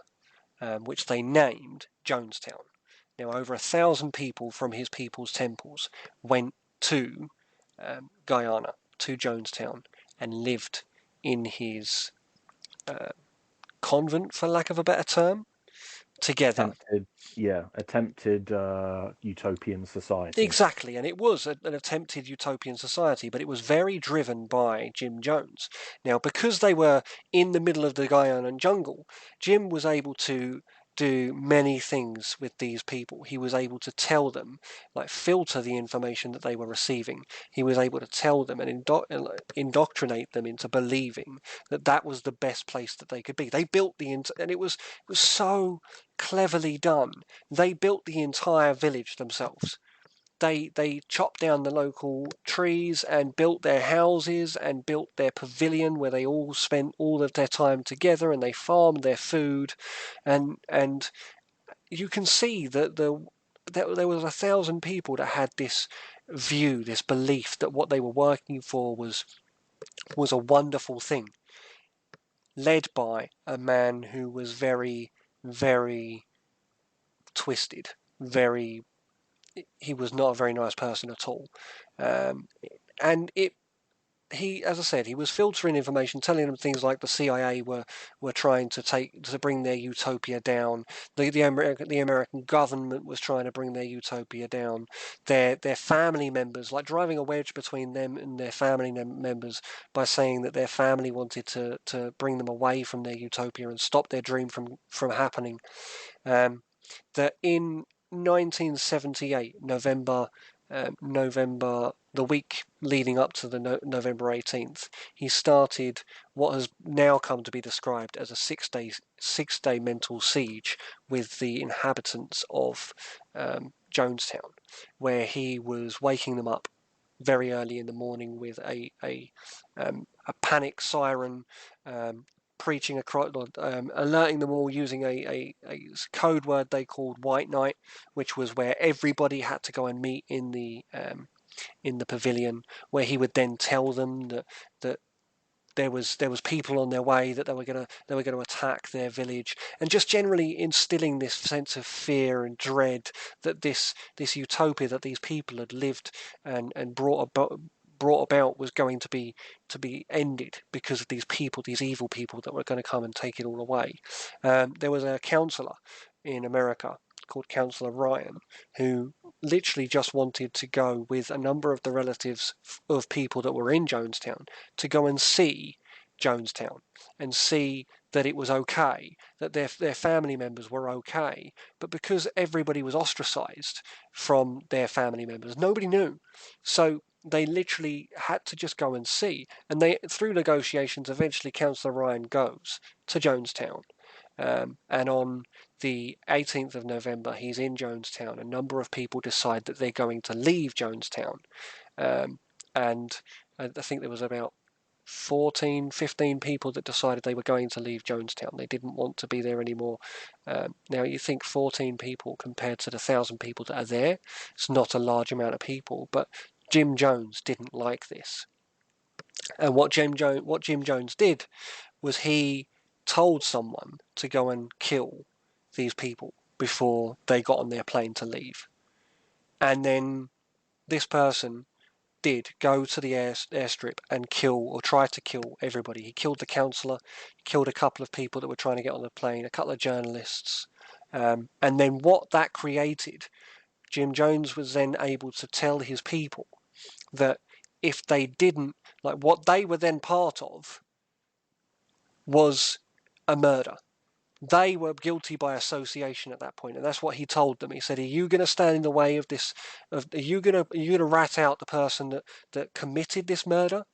which they named Jonestown. Now, over 1,000 people from his people's temples went to Guyana, to Jonestown, and lived in his uh, convent, for lack of a better term, together. attempted, yeah, attempted utopian society. Exactly, and it was an attempted utopian society, but it was very driven by Jim Jones. Now, because they were in the middle of the Guyanan jungle, Jim was able to do many things with these people. He was able to tell them, like filter the information that they were receiving. He was able to tell them and indoctrinate them into believing that that was the best place that they could be. They built and it was so cleverly done. They built the entire village themselves. They chopped down the local trees and built their houses and built their pavilion where they all spent all of their time together, and they farmed their food, and you can see that there was 1,000 people that had this view, this belief that what they were working for was a wonderful thing, led by a man who was very, very twisted, very he was not a very nice person at all. Um, and it he, as I said, he was filtering information, telling them things like the CIA were trying to bring their utopia down. The American government was trying to bring their utopia down. Their family members, like driving a wedge between them and their family members by saying that their family wanted to bring them away from their utopia and stop their dream from happening. That in 1978, November, the week leading up to the November 18th, he started what has now come to be described as a six-day mental siege with the inhabitants of Jonestown, where he was waking them up very early in the morning with a panic siren, preaching across, alerting them all using a code word they called White Night, which was where everybody had to go and meet in the pavilion, where he would then tell them that there was people on their way, that they were gonna attack their village, and just generally instilling this sense of fear and dread that this utopia that these people had lived and brought about was going to be ended because of these evil people that were going to come and take it all away. There was a councillor in America called Councillor Ryan, who literally just wanted to go with a number of the relatives of people that were in Jonestown to go and see Jonestown and see that it was okay, that their family members were okay. But because everybody was ostracized from their family members, nobody knew. So they literally had to just go and see. And they, through negotiations, eventually Councillor Ryan goes to Jonestown. And on the 18th of November, he's in Jonestown. A number of people decide that they're going to leave Jonestown. And I think there was about 14, 15 people that decided they were going to leave Jonestown. They didn't want to be there anymore. Now, you think 14 people compared to the 1,000 people that are there, it's not a large amount of people, but Jim Jones didn't like this. And what Jim Jones did was he told someone to go and kill these people before they got on their plane to leave. And then this person did go to the airstrip and kill, or try to kill, everybody. He killed the councillor, killed a couple of people that were trying to get on the plane, a couple of journalists. And then what that created, Jim Jones was then able to tell his people that if they didn't, like what they were then part of was a murder. They were guilty by association at that point, and that's what he told them. He said, "Are you going to stand in the way of this? Are you going to rat out the person that committed this murder,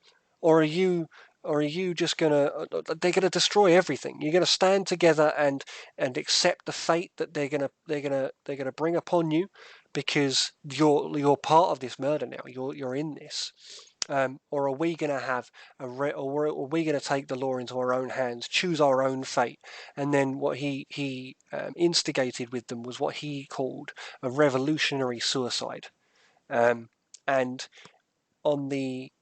or are you just going to? They're going to destroy everything. You're going to stand together and accept the fate that they're going to bring upon you, because you're part of this murder now. You're in this." Or are we going to or are we going to take the law into our own hands, choose our own fate? And then what he instigated with them was what he called a revolutionary suicide. And on the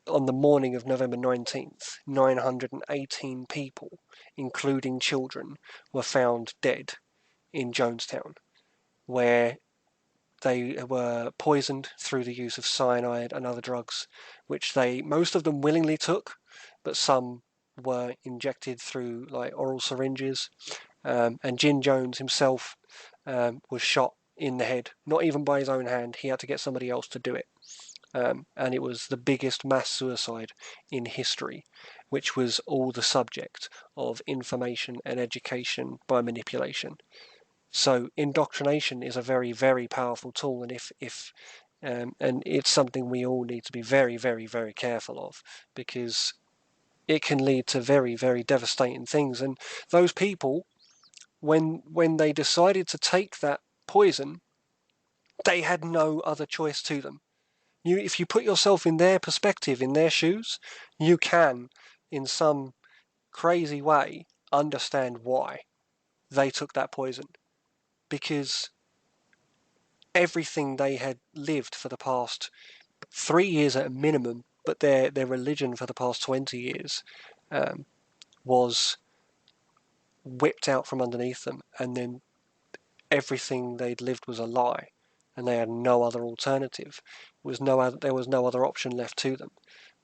morning of November 19th, 918 people, including children, were found dead in Jonestown, where they were poisoned through the use of cyanide and other drugs, which most of them willingly took, but some were injected through like oral syringes. And Jim Jones himself was shot in the head, not even by his own hand. He had to get somebody else to do it. And it was the biggest mass suicide in history, which was all the subject of information and education by manipulation. So indoctrination is a very, very powerful tool, and and it's something we all need to be very, very, very careful of, because it can lead to very, very devastating things. And those people, when they decided to take that poison, they had no other choice to them. If you put yourself in their perspective, in their shoes, you can, in some crazy way, understand why they took that poison, because everything they had lived for the past 3 years at a minimum, but their religion for the past 20 years was whipped out from underneath them, and then everything they'd lived was a lie. and they had no other alternative. There was no other option left to them,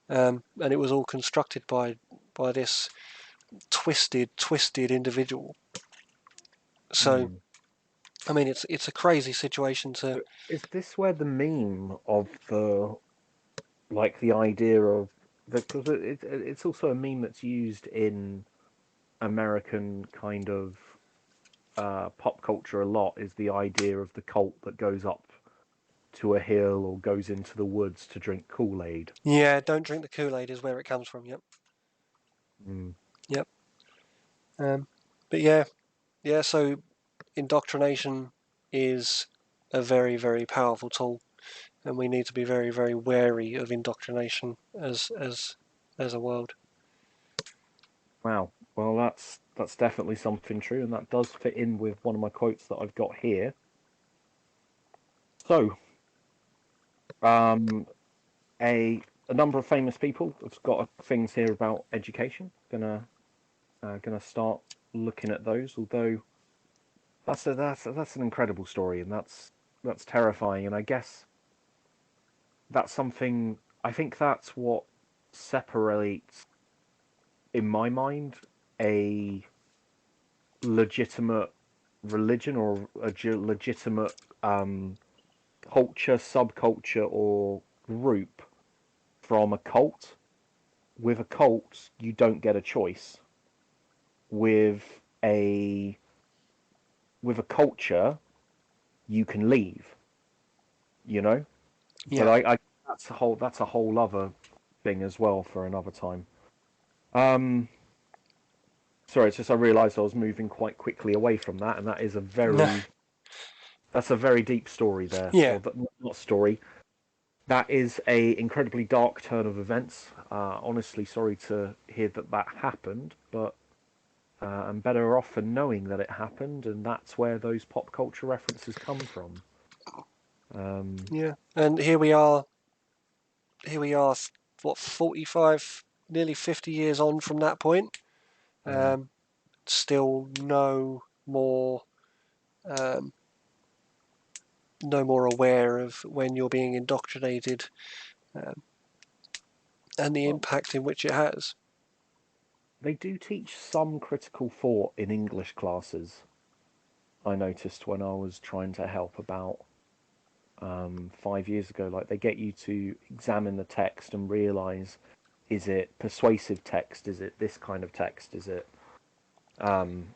and it was all constructed by this twisted individual. So, I mean, it's a crazy situation to. Is this where the meme of the idea of because it's also a meme that's used in American kind of pop culture a lot, is the idea of the cult that goes up to a hill or goes into the woods to drink Kool-Aid. Yeah, don't drink the Kool-Aid is where it comes from. Yep. Yep. But yeah. So indoctrination is a very, very powerful tool, and we need to be very, very wary of indoctrination as a world. Wow. Well, that's definitely something true, and that does fit in with one of my quotes that I've got here. So, um, a number of famous people have got things here about education. Gonna start looking at those. Although that's an incredible story, and that's terrifying. And I guess that's something. I think that's what separates, in my mind, a legitimate religion or a legitimate culture, subculture, or group from a cult. With a cult, you don't get a choice. With a culture, you can leave. You know, but Yeah. I that's a whole other thing as well for another time. Um, Sorry, it's just I realised I was moving quite quickly away from that, and that is a No. that's a very deep story there, Yeah. or not story. That is a incredibly dark turn of events. Honestly, sorry to hear that happened, but I'm better off for knowing that it happened, and that's where those pop culture references come from. Yeah. And here we are. What, 45, nearly 50 years on from that point. Still um, no more aware of when you're being indoctrinated, um, and the Well, impact in which it has. they do teach some critical thought in English classes. I noticed when I was trying to help about 5 years ago. Like they get you to examine the text and realize, is it persuasive text? Is it this kind of text? Is it um,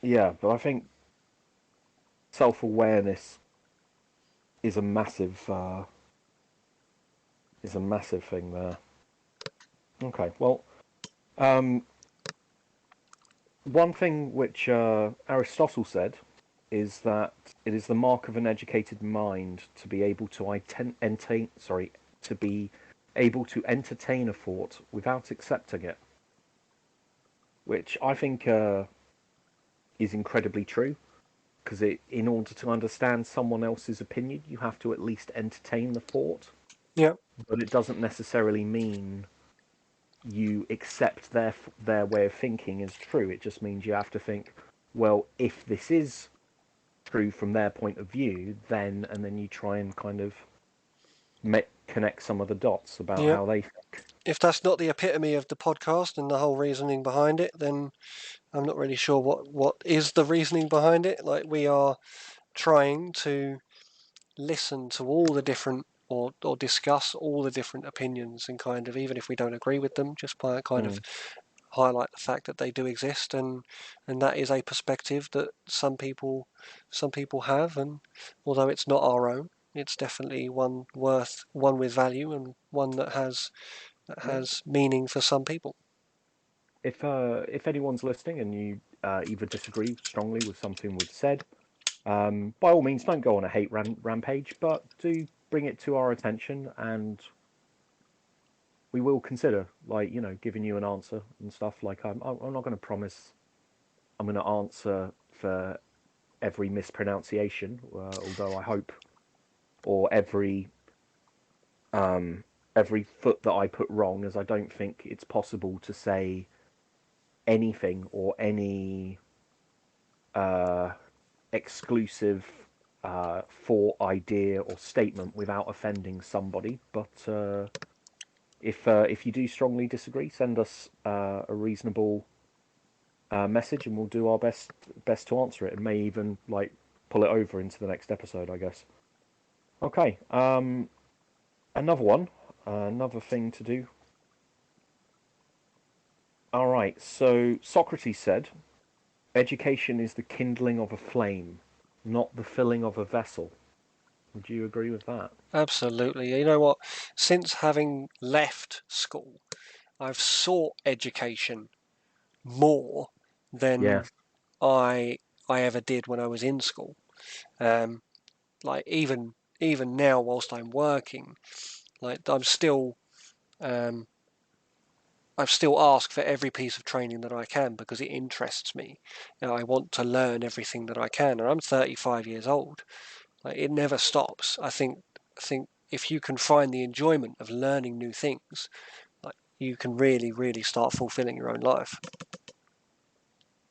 yeah? But I think self-awareness is a massive thing there. Okay, well, um, one thing which Aristotle said is that it is the mark of an educated mind to be able to to be able to entertain a thought without accepting it, which I think is incredibly true. Because in order to understand someone else's opinion, you have to at least entertain the thought. Yeah. But it doesn't necessarily mean you accept their way of thinking as true. It just means you have to think, well, if this is true from their point of view, then you try and kind of connect some of the dots about Yeah. how they think. If that's not the epitome of the podcast and the whole reasoning behind it, then I'm not really sure what is the reasoning behind it. Like, we are trying to listen to all the different, or discuss all the different opinions, and kind of, even if we don't agree with them, just by kind of Mm. highlight the fact that they do exist, and that is a perspective that some people have, and although it's not our own, it's definitely one with value, and one that has Well, meaning for some people. if anyone's listening and you either disagree strongly with something we've said, by all means, don't go on a hate rampage, but do bring it to our attention, and we will consider, giving you an answer and stuff. Like, I'm not going to promise I'm going to answer for every mispronunciation, although I hope, or every foot that I put wrong, as I don't think it's possible to say anything or any exclusive thought, idea, or statement without offending somebody. But if you do strongly disagree, send us a reasonable message, and we'll do our best to answer it, and may even like pull it over into the next episode, I guess. Okay. Another one. Another thing to do. All right. So Socrates said, "Education is the kindling of a flame, not the filling of a vessel." Would you agree with that? Absolutely. You know what? Since having left school, I've sought education more Yeah. than I ever did when I was in school. Um, like even now, whilst I'm working, like um, I've still asked for every piece of training that I can because it interests me. You know, I want to learn everything that I can, and I'm 35 years old. Like, it never stops. I think if you can find the enjoyment of learning new things, like, you can really start fulfilling your own life.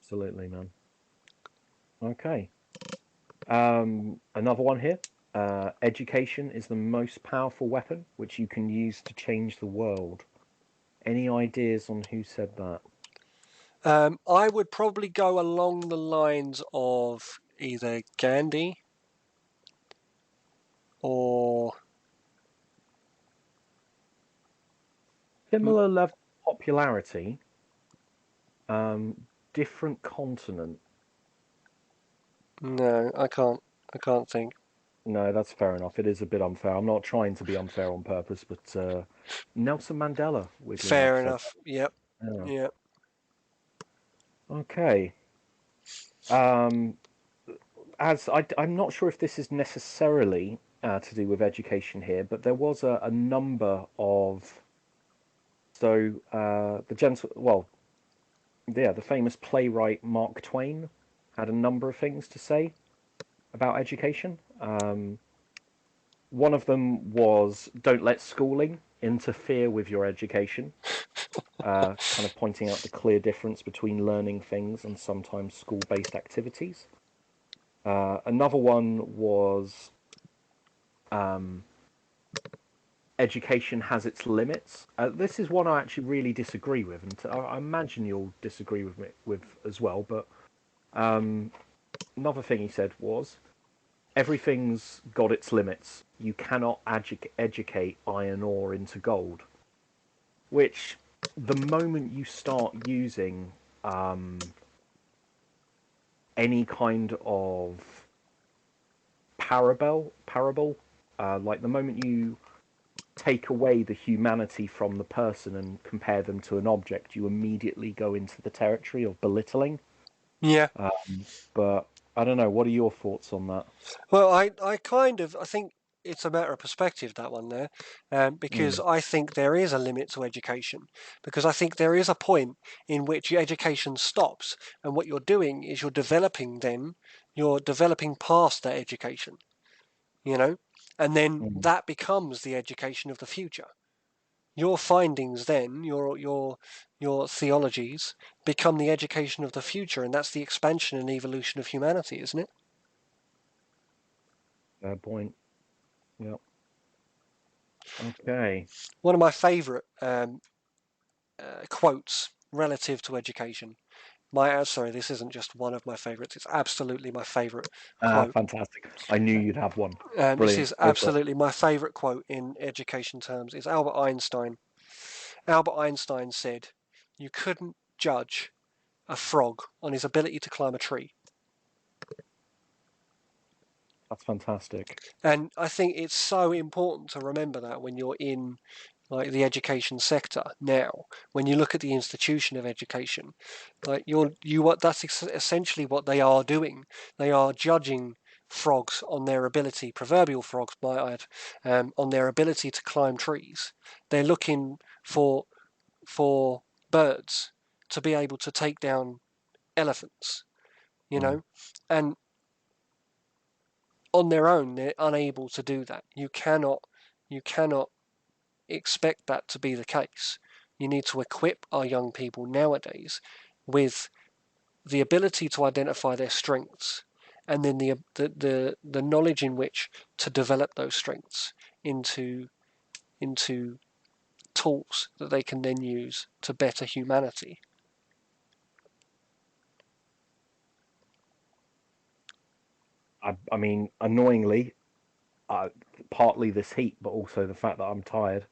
Absolutely, man. Okay. Another one here. Education is the most powerful weapon which you can use to change the world. Any ideas on who said that? I would probably go along the lines of either Gandhi or Similar level of popularity, different continent. no, I can't think. No, that's fair enough. It is a bit unfair. I'm not trying to be unfair on purpose, but Nelson Mandela, weirdly enough, Fair said enough. Yep. that. Yeah. Yep. Okay. Um, I'm not sure if this is necessarily to do with education here, but there was a number of the famous playwright Mark Twain had a number of things to say about education. One of them was don't let schooling interfere with your education, kind of pointing out the clear difference between learning things and sometimes school-based activities. Another one was um, education has its limits. This is one I actually really disagree with, and I imagine you'll disagree with me with as well. But another thing he said was everything's got its limits. You cannot educate iron ore into gold. Which, the moment you start using any kind of parable, like the moment you take away the humanity from the person and compare them to an object, you immediately go into the territory of belittling. Yeah. But I don't know. What are your thoughts on that? Well, I think it's a matter of perspective, that one there, because Mm, I think there is a limit to education, because I think there is a point in which your education stops, and what you're doing is you're developing past that education, you know, and then mm. that becomes the education of the future. Your findings then, your theologies become the education of the future, and that's the expansion and evolution of humanity, isn't it? Fair point. Yep. Okay. One of my favourite quotes relative to education. Sorry, this isn't just one of my favourites. It's absolutely my favourite quote. Fantastic. I knew you'd have one. This Brilliant. is Go for it. absolutely my favourite quote in education terms. It's Albert Einstein. Albert Einstein said, "You couldn't judge a frog on his ability to climb a tree." That's fantastic. And I think it's so important to remember that when you're in like the education sector now, when you look at the institution of education, like that's essentially what they are doing. They are judging frogs on their ability, proverbial frogs, might I add, on their ability to climb trees. They're looking for birds to be able to take down elephants, you Mm, know, and on their own they're unable to do that. You cannot expect that to be the case. You need to equip our young people nowadays with the ability to identify their strengths and then the knowledge in which to develop those strengths into tools that they can then use to better humanity. I mean, annoyingly, partly this heat, but also the fact that I'm tired,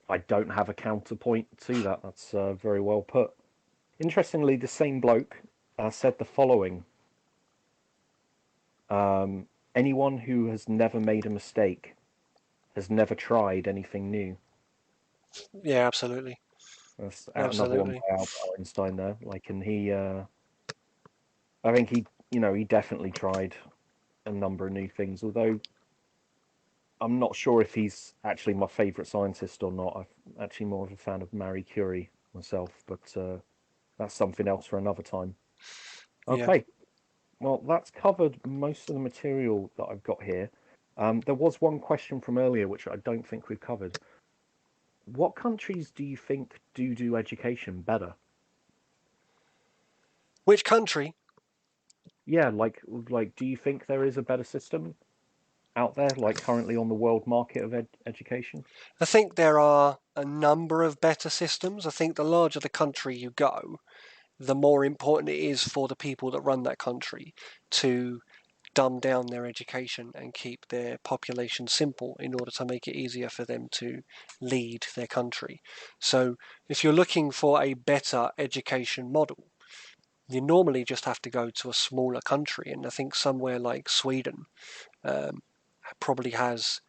I don't have a counterpoint to that. That's very well put. Interestingly, the same bloke said the following: anyone who has never made a mistake has never tried anything new. Yeah, absolutely. That's another one Absolutely. by Albert Einstein there. Like, and I think he definitely tried a number of new things. Although I'm not sure if he's actually my favourite scientist or not. I'm actually more of a fan of Marie Curie myself, but that's something else for another time. Yeah. Okay, well, that's covered most of the material that I've got here. There was one question from earlier which I don't think we've covered. What countries do you think do education better? Which country? Yeah, like, do you think there is a better system out there, like currently on the world market of education? I think there are a number of better systems. I think the larger the country you go, the more important it is for the people that run that country to dumb down their education and keep their population simple in order to make it easier for them to lead their country. So if you're looking for a better education model, you normally just have to go to a smaller country, and I think somewhere like Sweden probably has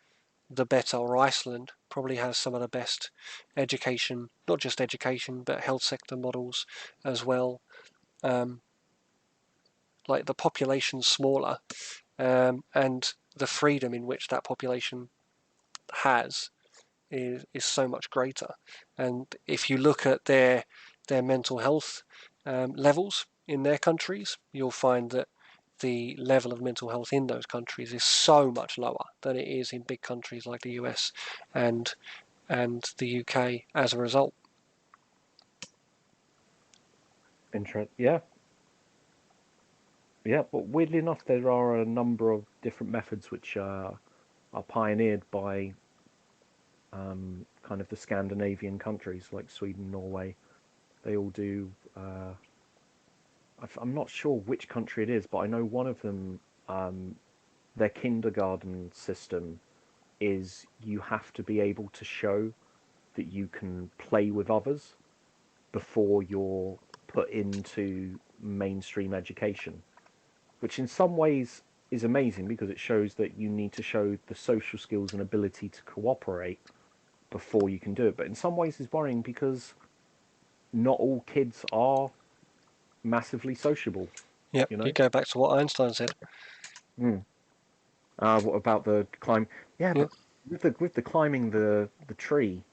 the better, or Iceland probably has some of the best education, not just education, but health sector models as well. Um, like the population's smaller, and the freedom in which that population has is so much greater. And if you look at their mental health levels in their countries, you'll find that the level of mental health in those countries is so much lower than it is in big countries like the US and the UK as a result. Yeah, yeah. But weirdly enough, there are a number of different methods which are pioneered by kind of the Scandinavian countries like Sweden, Norway. They all do. I'm not sure which country it is, but I know one of them. Their kindergarten system is you have to be able to show that you can play with others before you're put into mainstream education, which in some ways is amazing because it shows that you need to show the social skills and ability to cooperate before you can do it. But in some ways, it's worrying because not all kids are massively sociable. Yep, You you know. go back to what Einstein said. Mm. What about the climb? Yeah, Yeah. but with the climbing the tree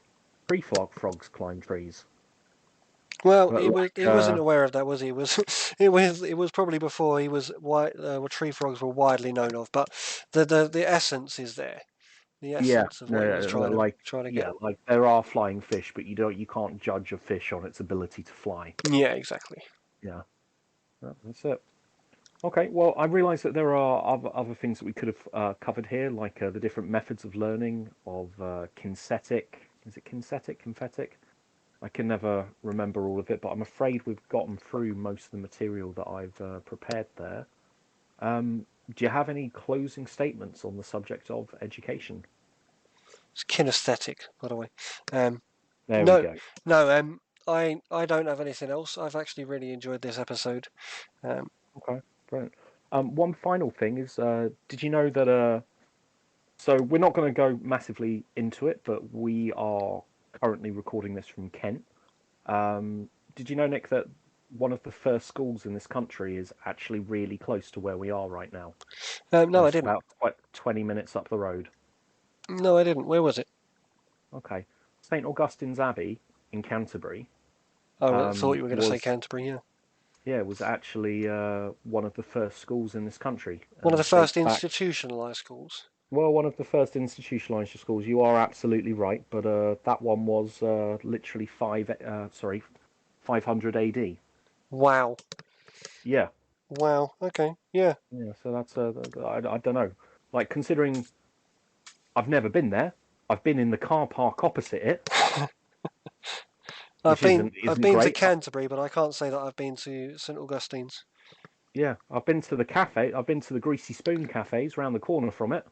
frogs climb trees. Well, But he wasn't aware of that, was he? It was it was probably before he was what tree frogs were widely known of. But the essence is there. The yeah, essence of what he was no, no, like trying to get. yeah, like there are flying fish, but you can't judge a fish on its ability to fly. Yeah, exactly. Yeah, that's it. Okay, well, I realise that there are other things that we could have covered here, like the different methods of learning of kinesthetic. Is it kinesthetic, kinetic? I can never remember all of it, but I'm afraid we've gotten through most of the material that I've prepared there. Do you have any closing statements on the subject of education? It's kinesthetic, by the way. Um, There we no, go. no. I don't have anything else. I've actually really enjoyed this episode. Um, Okay, brilliant. One final thing is, did you know that? So we're not going to go massively into it, but we are currently recording this from Kent. Did you know, Nick, that one of the first schools in this country is actually really close to where we are right now? no, I It's didn't. about 20 minutes up the road. No, I didn't. Where was it? Okay. St. Augustine's Abbey in Canterbury Oh, I thought you were going to say was, Canterbury. Yeah, yeah, was actually one of the first schools in this country, one and of the it first dates back. institutionalized schools. Well, one of the first institutionalized schools. You are absolutely right, but that one was literally 500 AD. Wow. Yeah. Wow. Okay. Yeah. Yeah, so that's I don't know. Like considering I've never been there, I've been in the car park opposite it, I've which been isn't I've isn't been to great. Canterbury, but I can't say that I've been to St Augustine's. Yeah, I've been to the cafe. I've been to the Greasy Spoon cafes round the corner from it.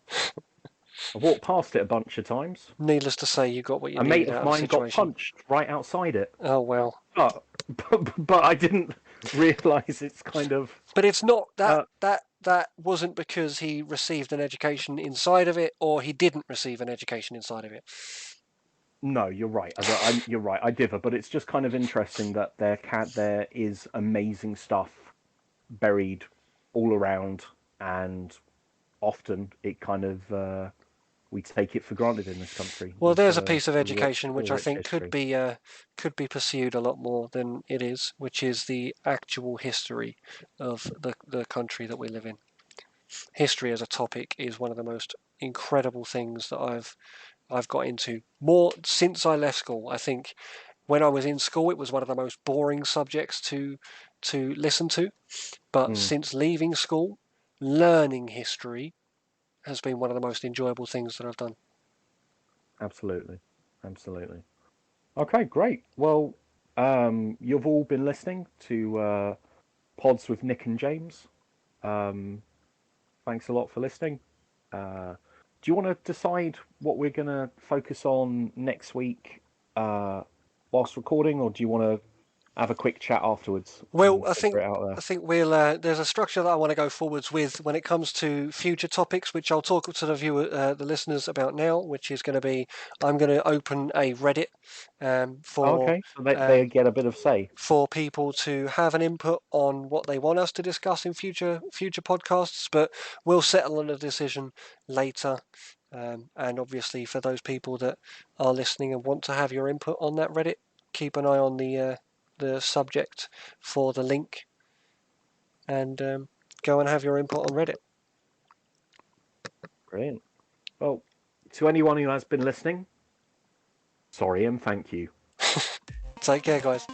I've walked past it a bunch of times. Needless to say, you got what you A mate needed of out of the mine got situation. punched right outside it, Oh well. but but I didn't realise it's kind of But it's not that uh, that wasn't because he received an education inside of it, or he didn't receive an education inside of it. no. You're right. You're right. I differ, but it's just kind of interesting that there is amazing stuff buried all around, and often it kind of we take it for granted in this country. Well, there's a piece of education The which I rich think history. could be pursued a lot more than it is, which is the actual history of the country that we live in. History as a topic is one of the most incredible things that I've got into more since I left school. I think when I was in school, it was one of the most boring subjects to listen to. But Mm, since leaving school, learning history has been one of the most enjoyable things that I've done. absolutely, absolutely. Okay, great. Well, you've all been listening to Pods with Nick and James. Um, thanks a lot for listening. Do you want to decide what we're going to focus on next week uh, whilst recording, or do you want to have a quick chat afterwards Well, and figure it out I there? think we'll. There's a structure that I want to go forwards with when it comes to future topics, which I'll talk to the viewer, the listeners about now. Which is going to be, I'm going to open a Reddit Oh, okay, so they um, get a bit of say. for people to have an input on what they want us to discuss in future podcasts. But we'll settle on a decision later. And obviously, for those people that are listening and want to have your input on that Reddit, keep an eye on the subject for the link and go and have your input on Reddit. Brilliant. Well, to anyone who has been listening, sorry and thank you. Take care, guys.